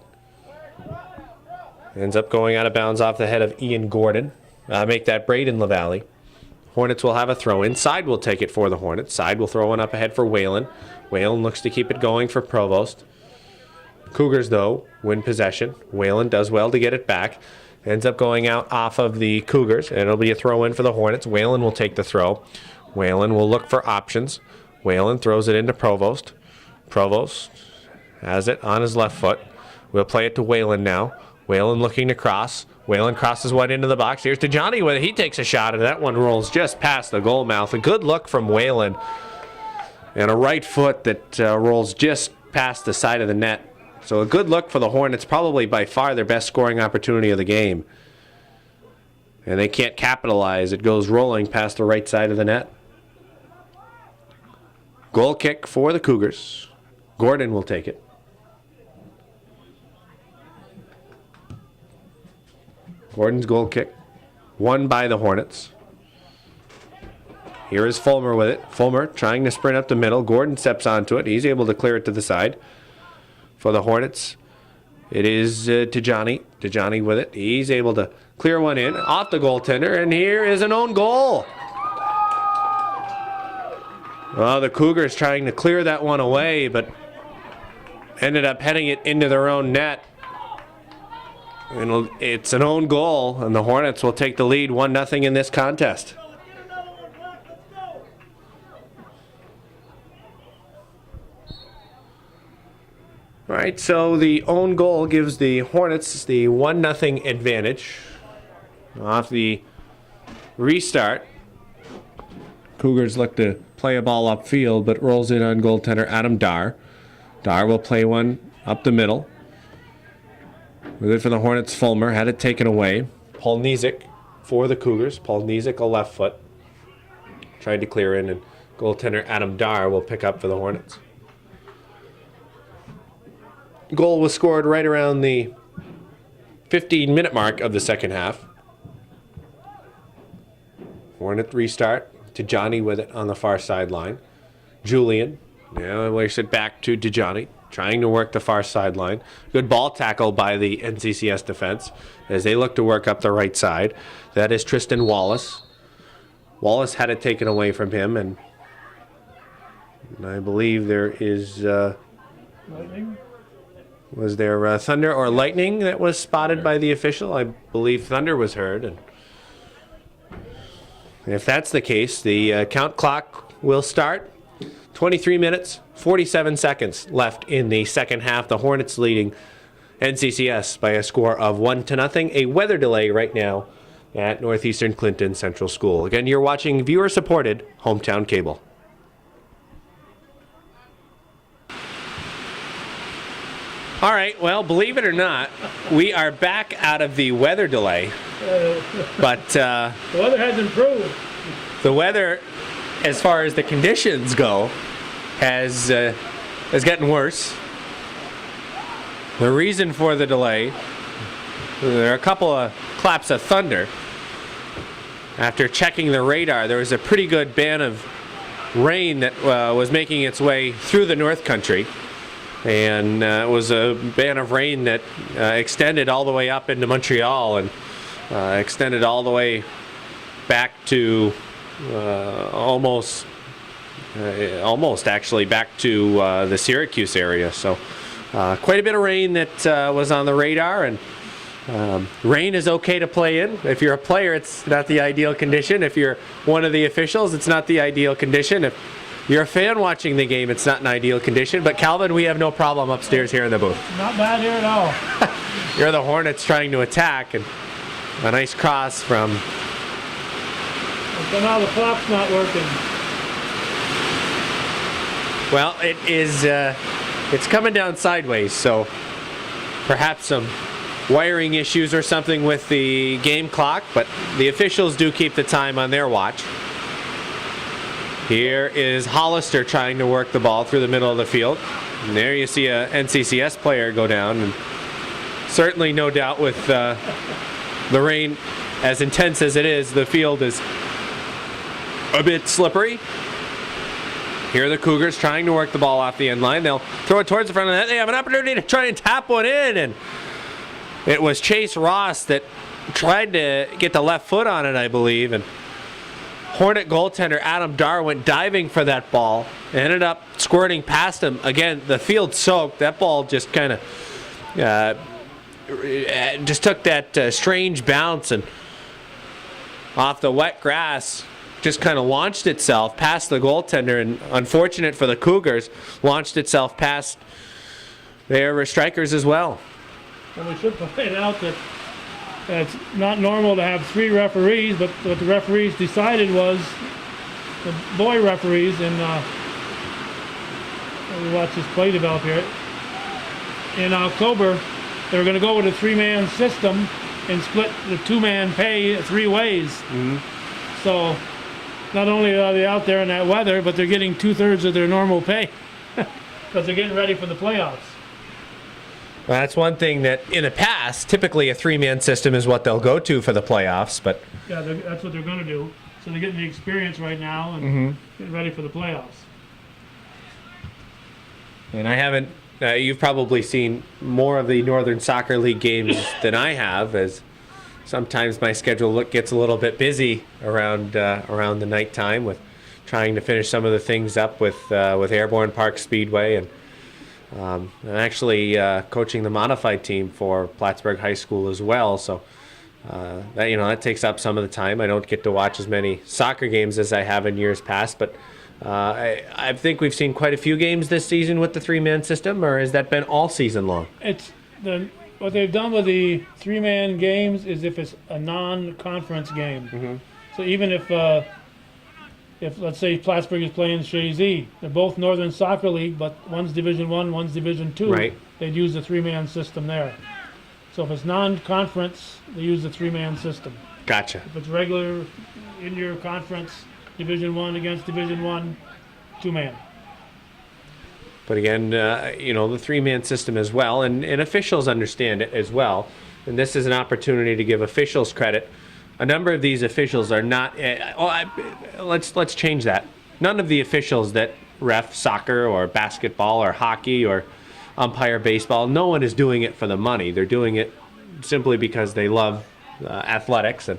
Speaker 2: Ends up going out of bounds off the head of Ian Gordon. Make that Braden LaValle. Hornets will have a throw in. Side will take it for the Hornets. Side will throw one up ahead for Whalen. Whalen looks to keep it going for Provost. Cougars, though, win possession. Whalen does well to get it back. Ends up going out off of the Cougars, and it'll be a throw-in for the Hornets. Whalen will take the throw. Whalen will look for options. Whalen throws it into Provost. Provost has it on his left foot. We'll play it to Whalen now. Whalen looking to cross. Whalen crosses one into the box. Here's to Johnny with it. He takes a shot, and that one rolls just past the goal mouth. A good look from Whalen. And a right foot that rolls just past the side of the net. So a good look for the Hornets, probably by far their best scoring opportunity of the game. And they can't capitalize. It goes rolling past the right side of the net. Goal kick for the Cougars. Gordon will take it. Gordon's goal kick, won by the Hornets. Here is Fulmer with it. Fulmer trying to sprint up the middle. Gordon steps onto it. He's able to clear it to the side. For the Hornets, it is to Johnny. To Johnny with it. He's able to clear one in off the goaltender, and here is an own goal. Well, the Cougars trying to clear that one away, but ended up heading it into their own net. And it's an own goal, and the Hornets will take the lead 1-0 in this contest. All right, so the own goal gives the Hornets the 1-0 advantage. Off the restart, Cougars look to play a ball upfield, but rolls in on goaltender Adam Dar. Dar will play one up the middle. With it for the Hornets, Fulmer had it taken away. Paul Nizik for the Cougars. Paul Nizik, a left foot. Tried to clear in, and goaltender Adam Dar will pick up for the Hornets. Goal was scored right around the 15-minute mark of the second half. Hornet restart to Johnny with it on the far sideline. Julian, works it back to Johnny. Trying to work the far sideline. Good ball tackle by the NCCS defense as they look to work up the right side. That is Tristan Wallace. Wallace had it taken away from him, and I believe there is...
Speaker 3: Lightning?
Speaker 2: Was there thunder or lightning that was spotted by the official? I believe thunder was heard. And if that's the case, the count clock will start. 23 minutes, 47 seconds left in the second half. The Hornets leading NCCS by a score of 1-0. A weather delay right now at Northeastern Clinton Central School. Again, you're watching viewer-supported Hometown Cable. All right, well, believe it or not, we are back out of the weather delay. But
Speaker 3: the weather has improved.
Speaker 2: The weather, as far as the conditions go, has gotten worse. The reason for the delay, there are a couple of claps of thunder. After checking the radar, there was a pretty good band of rain that was making its way through the North Country. And it was a band of rain that extended all the way up into Montreal and extended all the way back to almost actually back to the Syracuse area. So quite a bit of rain that was on the radar, and rain is okay to play in. If you're a player, it's not the ideal condition. If you're one of the officials, it's not the ideal condition. If you're a fan watching the game, it's not an ideal condition. But Calvin, we have no problem upstairs here in the booth.
Speaker 3: Not bad here at all.
Speaker 2: You're the Hornets trying to attack, and a nice cross from...
Speaker 3: Somehow the clock's not working.
Speaker 2: Well, it is. It's coming down sideways, so perhaps some wiring issues or something with the game clock, but the officials do keep the time on their watch. Here is Hollister trying to work the ball through the middle of the field. And there you see a NCCS player go down, and certainly no doubt with the rain as intense as it is, the field is a bit slippery. Here are the Cougars trying to work the ball off the end line. They'll throw it towards the front of the net. They have an opportunity to try and tap one in, and it was Chase Ross that tried to get the left foot on it, I believe, and Hornet goaltender Adam Dar went diving for that ball, ended up squirting past him. Again, the field soaked. That ball just kind of just took that strange bounce, and off the wet grass just kind of launched itself past the goaltender, and unfortunate for the Cougars, launched itself past their strikers as well.
Speaker 3: And we should point out that it's not normal to have 3 referees, but what the referees decided was, the boy referees, and let me watch this play develop here. In October, they were going to go with a 3-man system and split the 2-man pay 3 ways. So not only are they out there in that weather, but they're getting 2/3 of their normal pay because they're getting ready for the playoffs.
Speaker 2: Well, that's one thing that in the past, typically a 3-man system is what they'll go to for the playoffs. But
Speaker 3: yeah, that's what they're going to do. So they're getting the experience right now and getting ready for the playoffs.
Speaker 2: And I haven't. You've probably seen more of the Northern Soccer League games than I have, as sometimes my schedule gets a little bit busy around the nighttime with trying to finish some of the things up with Airborne Park Speedway, and I'm actually coaching the modified team for Plattsburgh High School as well. So that takes up some of the time. I don't get to watch as many soccer games as I have in years past, but I think we've seen quite a few games this season with the 3-man system, or has that been all season long?
Speaker 3: What they've done with the 3-man games is if it's a non-conference game. So even if let's say Plattsburgh is playing Shazy, they're both Northern Soccer League, but one's Division 1, one's Division 2.
Speaker 2: Right.
Speaker 3: They'd use the 3-man system there. So if it's non-conference, they use the 3-man system.
Speaker 2: Gotcha.
Speaker 3: If it's regular in your conference, Division 1 against Division 1, 2-man.
Speaker 2: But again, the 3-man system as well, and officials understand it as well. And this is an opportunity to give officials credit. A number of these officials are not. Let's change that. None of the officials that ref soccer or basketball or hockey or umpire baseball, no one is doing it for the money. They're doing it simply because they love athletics, and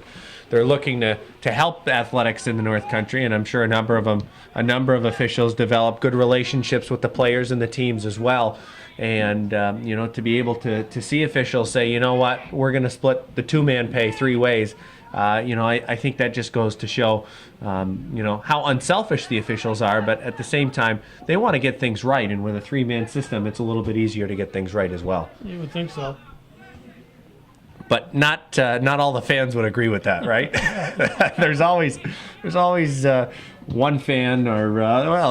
Speaker 2: they're looking to help athletics in the North Country. And I'm sure a number of officials develop good relationships with the players and the teams as well. And to be able to see officials say, you know what, we're going to split the 2-man pay 3 ways. I think that just goes to show, how unselfish the officials are. But at the same time, they want to get things right. And with a 3-man system, it's a little bit easier to get things right as well.
Speaker 3: You would think so.
Speaker 2: But not all the fans would agree with that, right? There's always one fan, or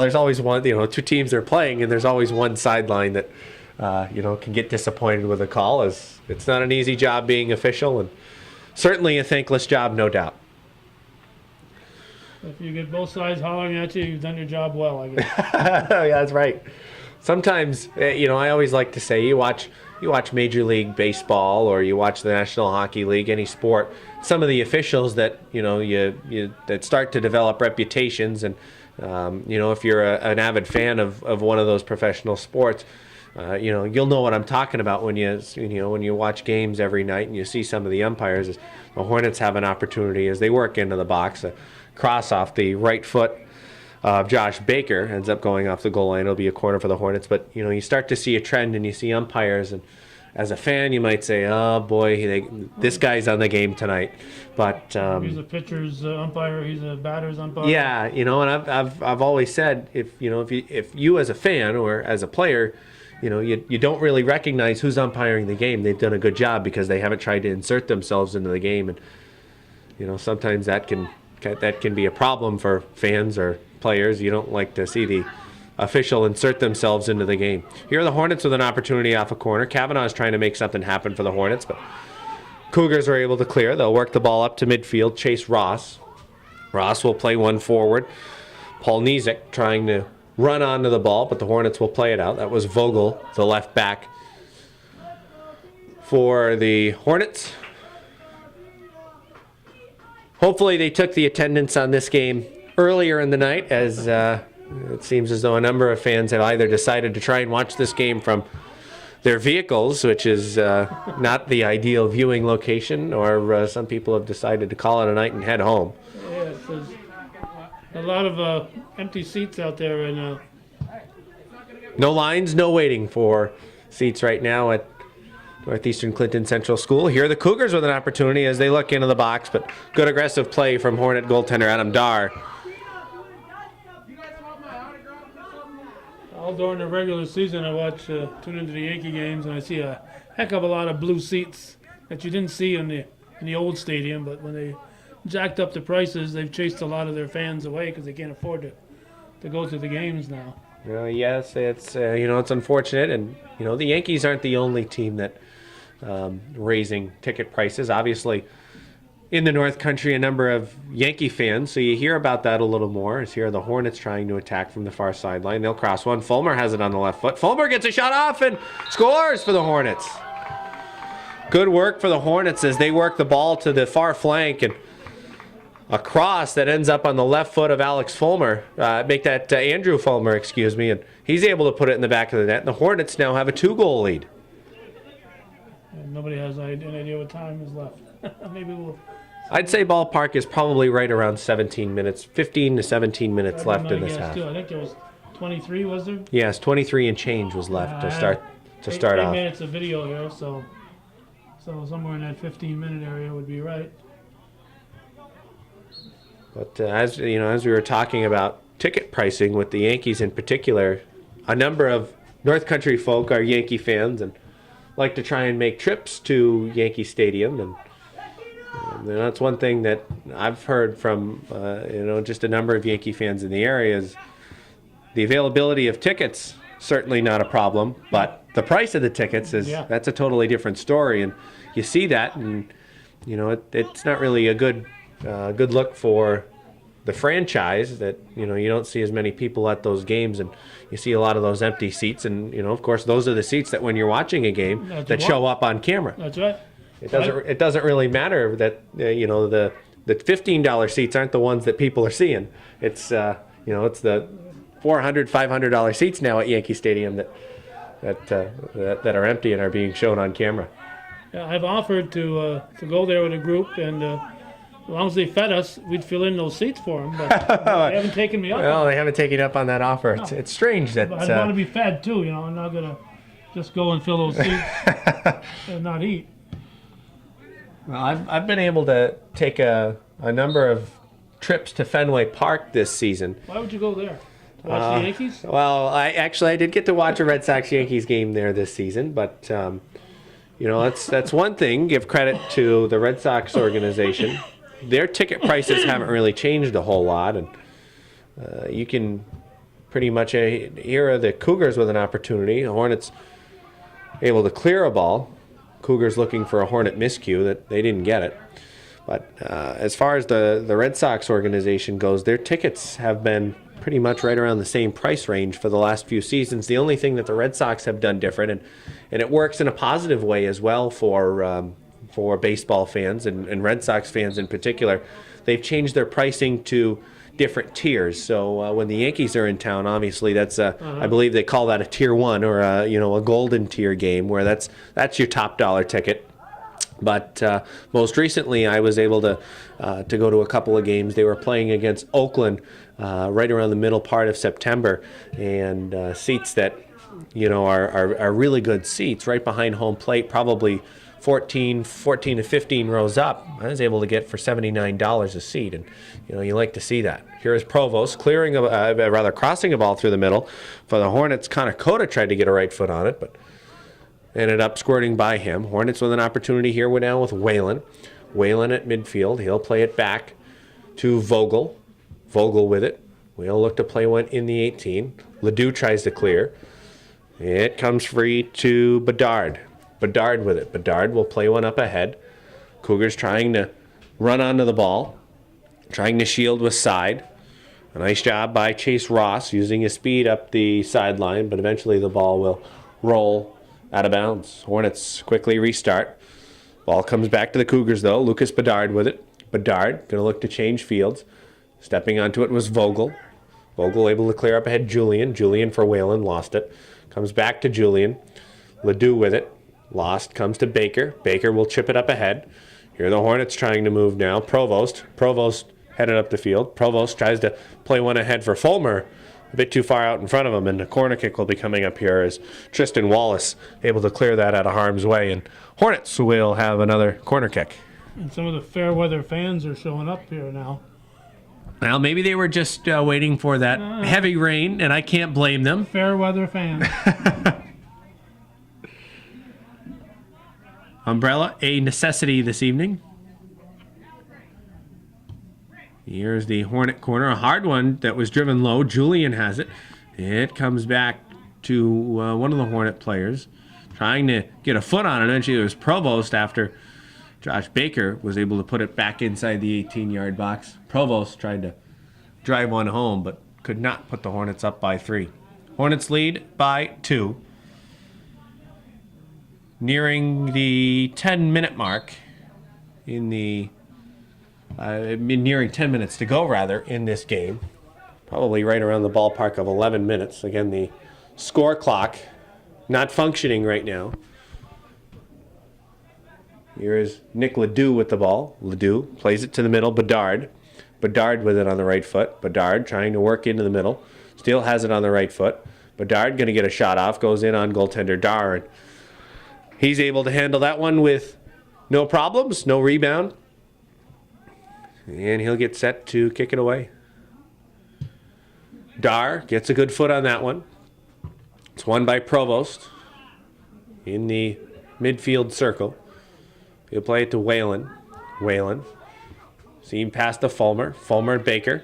Speaker 2: there's always one. 2 teams are playing, and there's always one sideline that can get disappointed with a call. As it's not an easy job being official, and certainly a thankless job, no doubt.
Speaker 3: If you get both sides hollering at you, you've done your job well, I guess.
Speaker 2: Yeah, that's right. Sometimes, I always like to say, you watch Major League Baseball, or you watch the National Hockey League, any sport, some of the officials that, that start to develop reputations, and, if you're an avid fan of one of those professional sports, you'll know what I'm talking about when you watch games every night and you see some of the umpires. The Hornets have an opportunity as they work into the box, a cross off the right foot of Josh Baker ends up going off the goal line. It'll be a corner for the Hornets. But, you start to see a trend, and you see umpires, and as a fan, you might say, oh, boy, this guy's on the game tonight. But
Speaker 3: he's a pitcher's umpire. He's a batter's umpire.
Speaker 2: Yeah, and I've always said, if you as a fan or as a player, you don't really recognize who's umpiring the game, they've done a good job because they haven't tried to insert themselves into the game. And, sometimes that can be a problem for fans or players. You don't like to see the official insert themselves into the game. Here are the Hornets with an opportunity off a corner. Kavanaugh is trying to make something happen for the Hornets, but Cougars are able to clear. They'll work the ball up to midfield, chase Ross. Ross will play one forward. Paul Nizick trying to run onto the ball, but the Hornets will play it out. That was Vogel, the left back for the Hornets. Hopefully they took the attendance on this game earlier in the night, as it seems as though a number of fans have either decided to try and watch this game from their vehicles, which is not the ideal viewing location, or some people have decided to call it a night and head home.
Speaker 3: Yes, there's a lot of empty seats out there right now.
Speaker 2: No lines, no waiting for seats right now at Northeastern Clinton Central School. Here are the Cougars with an opportunity as they look into the box, but good aggressive play from Hornet goaltender Adam Dar.
Speaker 3: Well, during the regular season, I tune into the Yankee games, and I see a heck of a lot of blue seats that you didn't see in the old stadium. But when they jacked up the prices, they've chased a lot of their fans away because they can't afford to go to the games now.
Speaker 2: Yes, it's it's unfortunate, and the Yankees aren't the only team that raising ticket prices. Obviously, in the North Country, a number of Yankee fans, so you hear about that a little more. As here are the Hornets trying to attack from the far sideline. They'll cross one. Fulmer has it on the left foot. Fulmer gets a shot off and scores for the Hornets. Good work for the Hornets as they work the ball to the far flank, and a cross that ends up on the left foot of Alex Fulmer. Andrew Fulmer, excuse me, and he's able to put it in the back of the net. And the Hornets now have a 2-goal lead.
Speaker 3: And nobody has any idea what time is left. Maybe we'll...
Speaker 2: I'd say ballpark is probably right around 17 minutes, 15 to 17 minutes left in this half.
Speaker 3: I think there was 23, was there?
Speaker 2: Yes, 23 and change was left to start
Speaker 3: eight
Speaker 2: off.
Speaker 3: Minutes of video here, so somewhere in that 15-minute area would be right.
Speaker 2: But as we were talking about ticket pricing with the Yankees in particular, a number of North Country folk are Yankee fans and like to try and make trips to Yankee Stadium, and that's one thing that I've heard from just a number of Yankee fans in the area is the availability of tickets. Certainly not a problem, but the price of the tickets that's a totally different story, and you see that, and it's not really a good look for the franchise that you don't see as many people at those games, and you see a lot of those empty seats, and of course those are the seats that when you're watching a game that show up on camera.
Speaker 3: That's right.
Speaker 2: It doesn't really matter that the $15 seats aren't the ones that people are seeing. It's it's the $400-$500 seats now at Yankee Stadium that are empty and are being shown on camera.
Speaker 3: Yeah, I've offered to go there with a group, and as long as they fed us, we'd fill in those seats for them. But they haven't taken me up.
Speaker 2: Well, they haven't taken up on that offer. No. It's strange that
Speaker 3: I want to be fed too. I'm not gonna just go and fill those seats and not eat.
Speaker 2: Well, I've been able to take a number of trips to Fenway Park this season.
Speaker 3: Why would you go there? To watch the Yankees?
Speaker 2: Well, I did get to watch a Red Sox Yankees game there this season, but that's one thing. Give credit to the Red Sox organization. Their ticket prices haven't really changed a whole lot, and you can pretty much here are the Cougars with an opportunity. The Hornets able to clear a ball. Cougars looking for a Hornet miscue that they didn't get it. But as far as the Red Sox organization goes, their tickets have been pretty much right around the same price range for the last few seasons. The only thing that the Red Sox have done different, and it works in a positive way as well for baseball fans and Red Sox fans in particular, they've changed their pricing to different tiers. So when the Yankees are in town, obviously that's I believe they call that a tier 1 or a golden tier game, where that's your top dollar ticket. But most recently, I was able to go to a couple of games. They were playing against Oakland right around the middle part of September, and seats that are really good seats right behind home plate, probably 14 to 15 rows up. I was able to get for $79 a seat, and you like to see that. Here is Provost crossing a ball through the middle for the Hornets. Conakota tried to get a right foot on it, but ended up squirting by him. Hornets with an opportunity here. We're now with Whalen. Whalen at midfield. He'll play it back to Vogel. Vogel with it. We'll look to play one in the 18. Ledoux tries to clear. It comes free to Bedard. Bedard with it. Bedard will play one up ahead. Cougars trying to run onto the ball. Trying to shield with side. A nice job by Chase Ross using his speed up the sideline, but eventually the ball will roll out of bounds. Hornets quickly restart. Ball comes back to the Cougars, though. Lucas Bedard with it. Bedard going to look to change fields. Stepping onto it was Vogel. Vogel able to clear up ahead Julian. Julian for Whalen. Lost it. Comes back to Julian. Ledoux with it. Lost. Comes to Baker. Baker will chip it up ahead. Here are the Hornets trying to move now. Provost. Provost headed up the field. Provost tries to play one ahead for Fulmer. A bit too far out in front of him, and a corner kick will be coming up here as Tristan Wallace able to clear that out of harm's way, and Hornets will have another corner kick.
Speaker 3: And some of the fair weather fans are showing up here now.
Speaker 2: Well, maybe they were just waiting for that heavy rain, and I can't blame them.
Speaker 3: Fair weather fan.
Speaker 2: Umbrella, a necessity this evening. Here's the Hornet corner, a hard one that was driven low. Julian has it. It comes back to one of the Hornet players, trying to get a foot on it. Eventually, it was Provost after Josh Baker was able to put it back inside the 18-yard box. Provost tried to drive one home, but could not put the Hornets up by 3. Hornets lead by 2. Nearing the 10-minute mark in the nearing 10 minutes to go, rather, in this game. Probably right around the ballpark of 11 minutes. Again, the score clock not functioning right now. Here is Nick Ledoux with the ball. Ledoux plays it to the middle. Bedard with it on the right foot. Bedard trying to work into the middle. Still has it on the right foot. Bedard going to get a shot off. Goes in on goaltender Dar. And he's able to handle that one with no problems, no rebound. And he'll get set to kick it away. Dar gets a good foot on that one. It's won by Provost in the midfield circle. He'll play it to Whalen. Whalen. Seen past to Fulmer. Fulmer and Baker.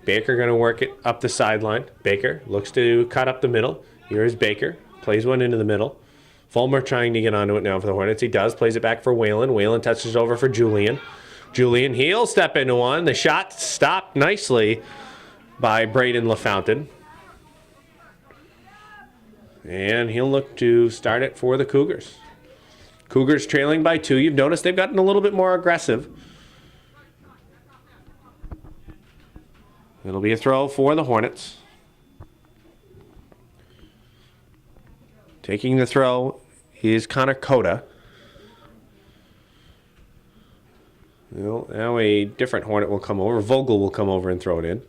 Speaker 2: Baker going to work it up the sideline. Baker looks to cut up the middle. Here is Baker. Plays one into the middle. Fulmer trying to get onto it now for the Hornets. He does. Plays it back for Whalen. Whalen touches over for Julian. Julian, he'll step into one. The shot stopped nicely by Braden LaFountain. And he'll look to start it for the Cougars. Cougars trailing by 2. You've noticed they've gotten a little bit more aggressive. It'll be a throw for the Hornets. Taking the throw is Connor Cota. Well, now a different Hornet will come over. Vogel will come over and throw it in.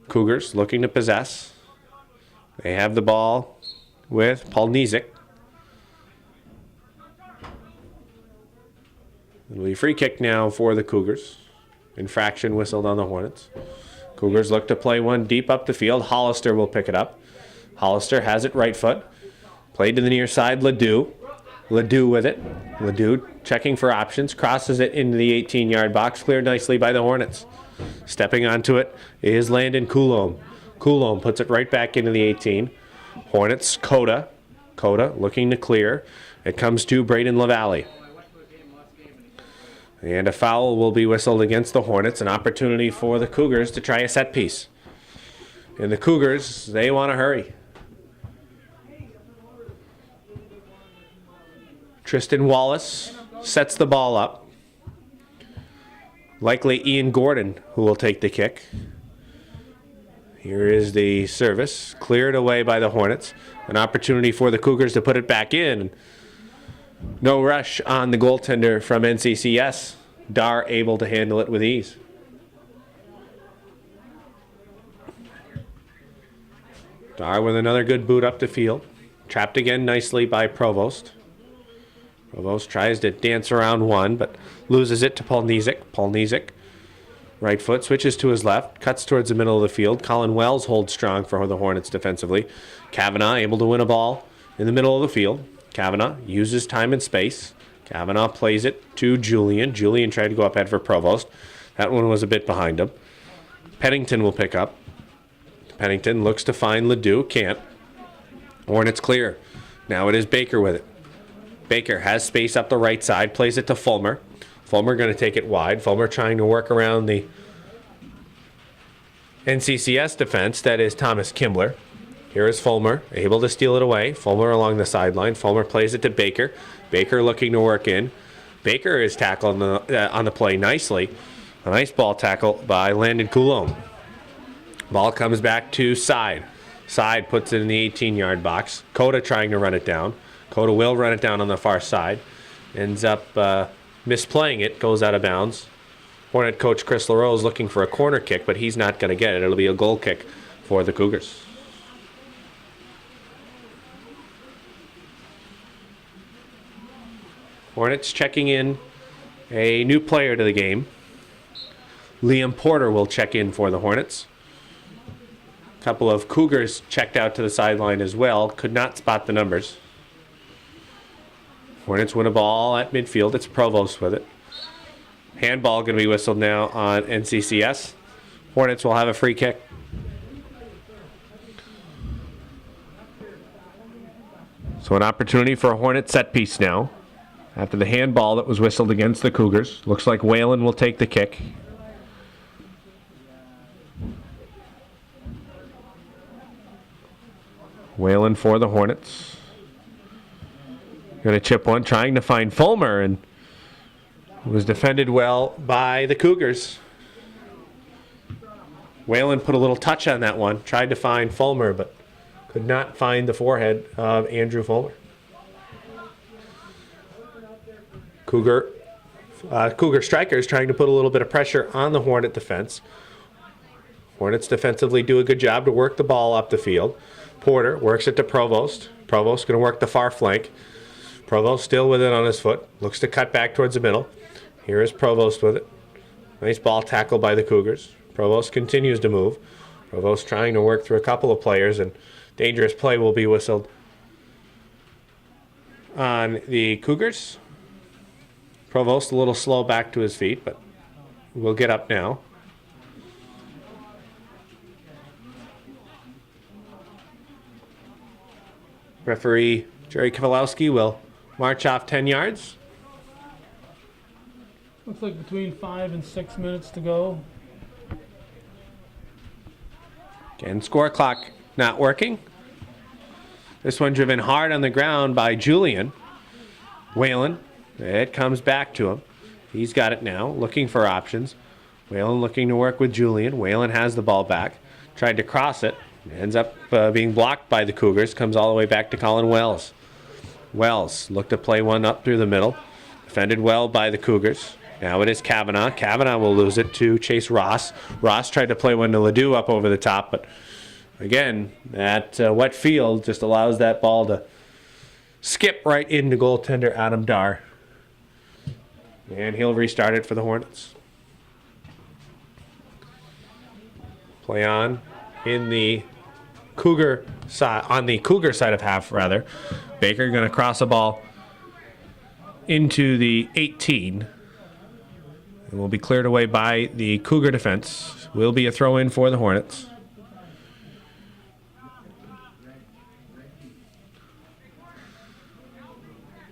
Speaker 2: Cougars looking to possess. They have the ball with Paul Nizik. It'll be a free kick now for the Cougars. Infraction whistled on the Hornets. Cougars look to play one deep up the field. Hollister will pick it up. Hollister has it right foot. Played to the near side, Ledoux. Ledoux with it. Ledoux checking for options. Crosses it into the 18-yard box. Cleared nicely by the Hornets. Stepping onto it is Landon Coulombe. Coulombe puts it right back into the 18. Hornets, Coda. Coda looking to clear. It comes to Braden LaValle. And a foul will be whistled against the Hornets. An opportunity for the Cougars to try a set piece. And the Cougars, they want to hurry. Tristan Wallace sets the ball up. Likely Ian Gordon who will take the kick. Here is the service. Cleared away by the Hornets. An opportunity for the Cougars to put it back in. No rush on the goaltender from NCCS. Dar able to handle it with ease. Dar with another good boot up the field. Trapped again nicely by Provost. Provost tries to dance around one, but loses it to Paul Nizik. Paul Nizik, right foot, switches to his left, cuts towards the middle of the field. Colin Wells holds strong for the Hornets defensively. Kavanaugh able to win a ball in the middle of the field. Kavanaugh uses time and space. Kavanaugh plays it to Julian. Julian tried to go up head for Provost. That one was a bit behind him. Pennington will pick up. Pennington looks to find Ledoux. Can't. Hornets clear. Now it is Baker with it. Baker has space up the right side. Plays it to Fulmer. Fulmer going to take it wide. Fulmer trying to work around the NCCS defense. That is Thomas Kimbler. Here is Fulmer, able to steal it away. Fulmer along the sideline. Fulmer plays it to Baker. Baker looking to work in. Baker is tackled on the play nicely. A nice ball tackle by Landon Coulombe. Ball comes back to Side. Side puts it in the 18-yard box. Coda trying to run it down. Coda will run it down on the far side. Ends up misplaying it. Goes out of bounds. Hornet coach Chris LaRoe is looking for a corner kick, but he's not going to get it. It'll be a goal kick for the Cougars. Hornets checking in a new player to the game. Liam Porter will check in for the Hornets. A couple of Cougars checked out to the sideline as well. Could not spot the numbers. Hornets win a ball at midfield. It's Provost with it. Handball going to be whistled now on NCCS. Hornets will have a free kick. So an opportunity for a Hornet set piece now. After the handball that was whistled against the Cougars. Looks like Whalen will take the kick. Whalen for the Hornets. Going to chip one, trying to find Fulmer, and was defended well by the Cougars. Whalen put a little touch on that one, tried to find Fulmer, but could not find the forehead of Andrew Fulmer. Cougar strikers trying to put a little bit of pressure on the Hornet defense. Hornets defensively do a good job to work the ball up the field. Porter works it to Provost. Provost going to work the far flank. Provost still with it on his foot. Looks to cut back towards the middle. Here is Provost with it. Nice ball tackle by the Cougars. Provost continues to move. Provost trying to work through a couple of players, and dangerous play will be whistled on the Cougars. Provost a little slow back to his feet, but will get up now. Referee Jerry Kowalski will march off 10 yards.
Speaker 3: Looks like between 5 and 6 minutes to go.
Speaker 2: Again, score clock not working. This one driven hard on the ground by Julian. Whalen, it comes back to him. He's got it now, looking for options. Whalen looking to work with Julian. Whalen has the ball back. Tried to cross it. Ends up being blocked by the Cougars. Comes all the way back to Colin Wells. Wells looked to play one up through the middle. Defended well by the Cougars. Now it is Kavanaugh. Kavanaugh will lose it to Chase Ross. Ross tried to play one to Ledoux up over the top, but again, that wet field just allows that ball to skip right into goaltender Adam Dar. And he'll restart it for the Hornets. Play on in the Cougar side, on the Cougar side of half rather. Baker going to cross a ball into the 18. And will be cleared away by the Cougar defense. Will be a throw in for the Hornets.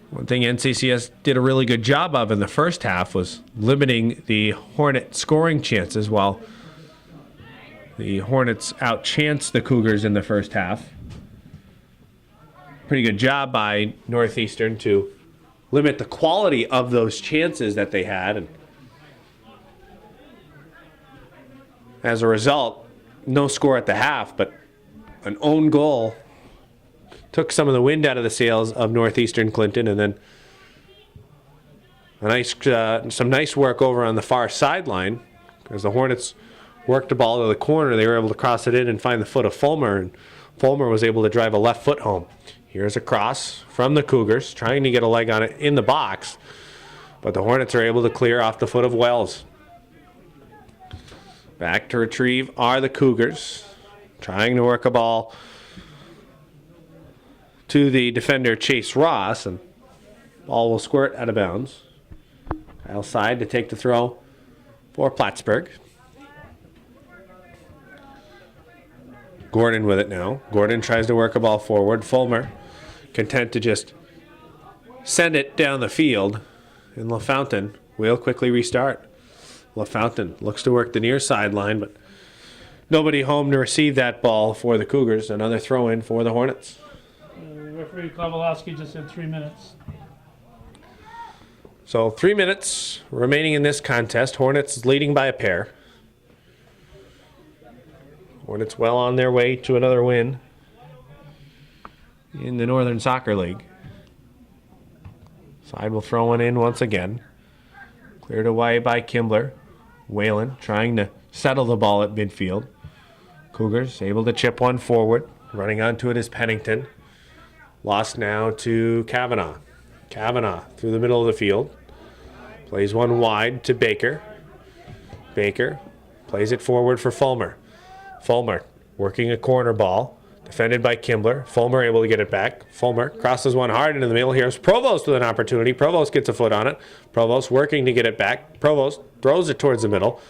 Speaker 2: One thing NCCS did a really good job of in the first half was limiting the Hornet scoring chances, while the Hornets outchanced the Cougars in the first half. Pretty good job by Northeastern to limit the quality of those chances that they had. And as a result, no score at the half, but an own goal took some of the wind out of the sails of Northeastern Clinton, and then some nice work over on the far sideline as the Hornets worked the ball to the corner. They were able to cross it in and find the foot of Fulmer, and Fulmer was able to drive a left foot home. Here's a cross from the Cougars, trying to get a leg on it in the box, but the Hornets are able to clear off the foot of Wells. Back to retrieve are the Cougars, trying to work a ball to the defender Chase Ross, and ball will squirt out of bounds. Kyle Side to take the throw for Plattsburgh. Gordon with it now. Gordon tries to work a ball forward. Fulmer content to just send it down the field, and LaFountain will quickly restart. LaFountain looks to work the near sideline, but nobody home to receive that ball for the Cougars. Another throw in for the Hornets.
Speaker 3: Referee Kowalski just said 3 minutes.
Speaker 2: So 3 minutes remaining in this contest. Hornets leading by a pair. Hornets well on their way to another win in the Northern Soccer League. Side will throw one in once again. Cleared away by Kimbler. Whalen trying to settle the ball at midfield. Cougars able to chip one forward. Running onto it is Pennington. Lost now to Kavanaugh. Kavanaugh through the middle of the field. Plays one wide to Baker. Baker plays it forward for Fulmer. Fulmer working a corner ball. Defended by Kimbler. Fulmer able to get it back. Fulmer crosses one hard into the middle. Here's Provost with an opportunity. Provost gets a foot on it. Provost working to get it back. Provost throws it towards the middle.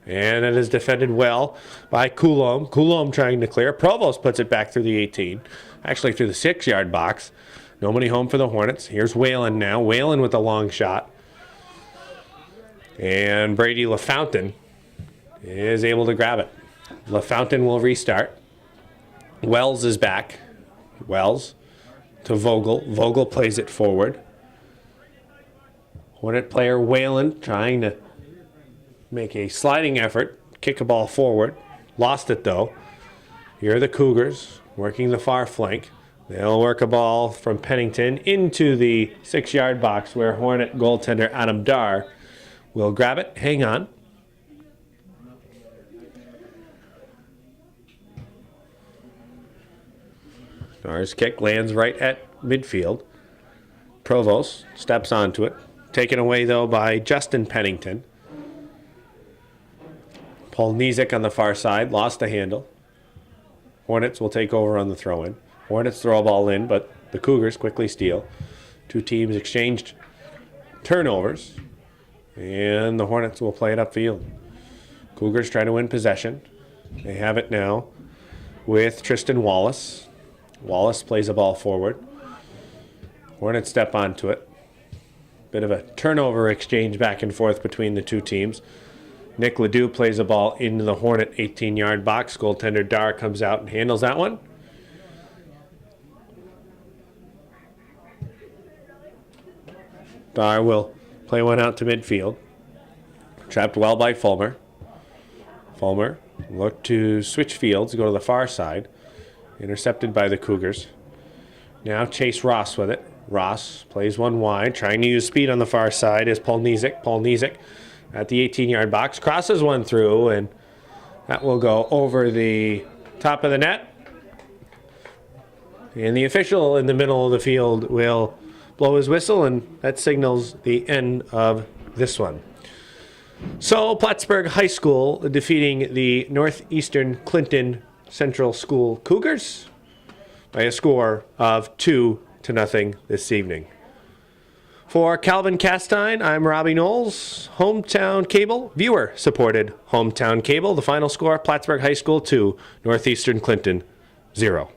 Speaker 2: And it is defended well by Coulomb. Coulomb trying to clear. Provost puts it back through the 18. Actually through the 6-yard box. Nobody home for the Hornets. Here's Whalen now. Whalen with a long shot. And Brady LaFountain is able to grab it. LaFountain will restart. Wells is back. Wells to Vogel. Vogel plays it forward. Hornet player Whalen trying to make a sliding effort, kick a ball forward. Lost it though. Here are the Cougars working the far flank. They'll work a ball from Pennington into the 6-yard box where Hornet goaltender Adam Dar will grab it. Hang on. Dar's kick lands right at midfield. Provost steps onto it. Taken away, though, by Justin Pennington. Paul Nizik on the far side. Lost the handle. Hornets will take over on the throw-in. Hornets throw a ball in, but the Cougars quickly steal. Two teams exchanged turnovers. And the Hornets will play it upfield. Cougars try to win possession. They have it now with Tristan Wallace. Wallace plays a ball forward. Hornets step onto it. Bit of a turnover exchange back and forth between the two teams. Nick Ledoux plays a ball into the Hornet 18-yard box. Goaltender Dar comes out and handles that one. Dar will play one out to midfield. Trapped well by Fulmer. Fulmer look to switch fields, go to the far side. Intercepted by the Cougars. Now Chase Ross with it. Ross plays one wide, trying to use speed on the far side is Paul Nizik. Paul Nizik at the 18-yard box, crosses one through, and that will go over the top of the net. And the official in the middle of the field will blow his whistle, and that signals the end of this one. So Plattsburgh High School defeating the Northeastern Clinton Central School Cougars by a score of 2-0 this evening. For Calvin Castine, I'm Robbie Knowles. Hometown Cable, viewer-supported Hometown Cable. The final score, Plattsburgh High School 2, Northeastern Clinton 0.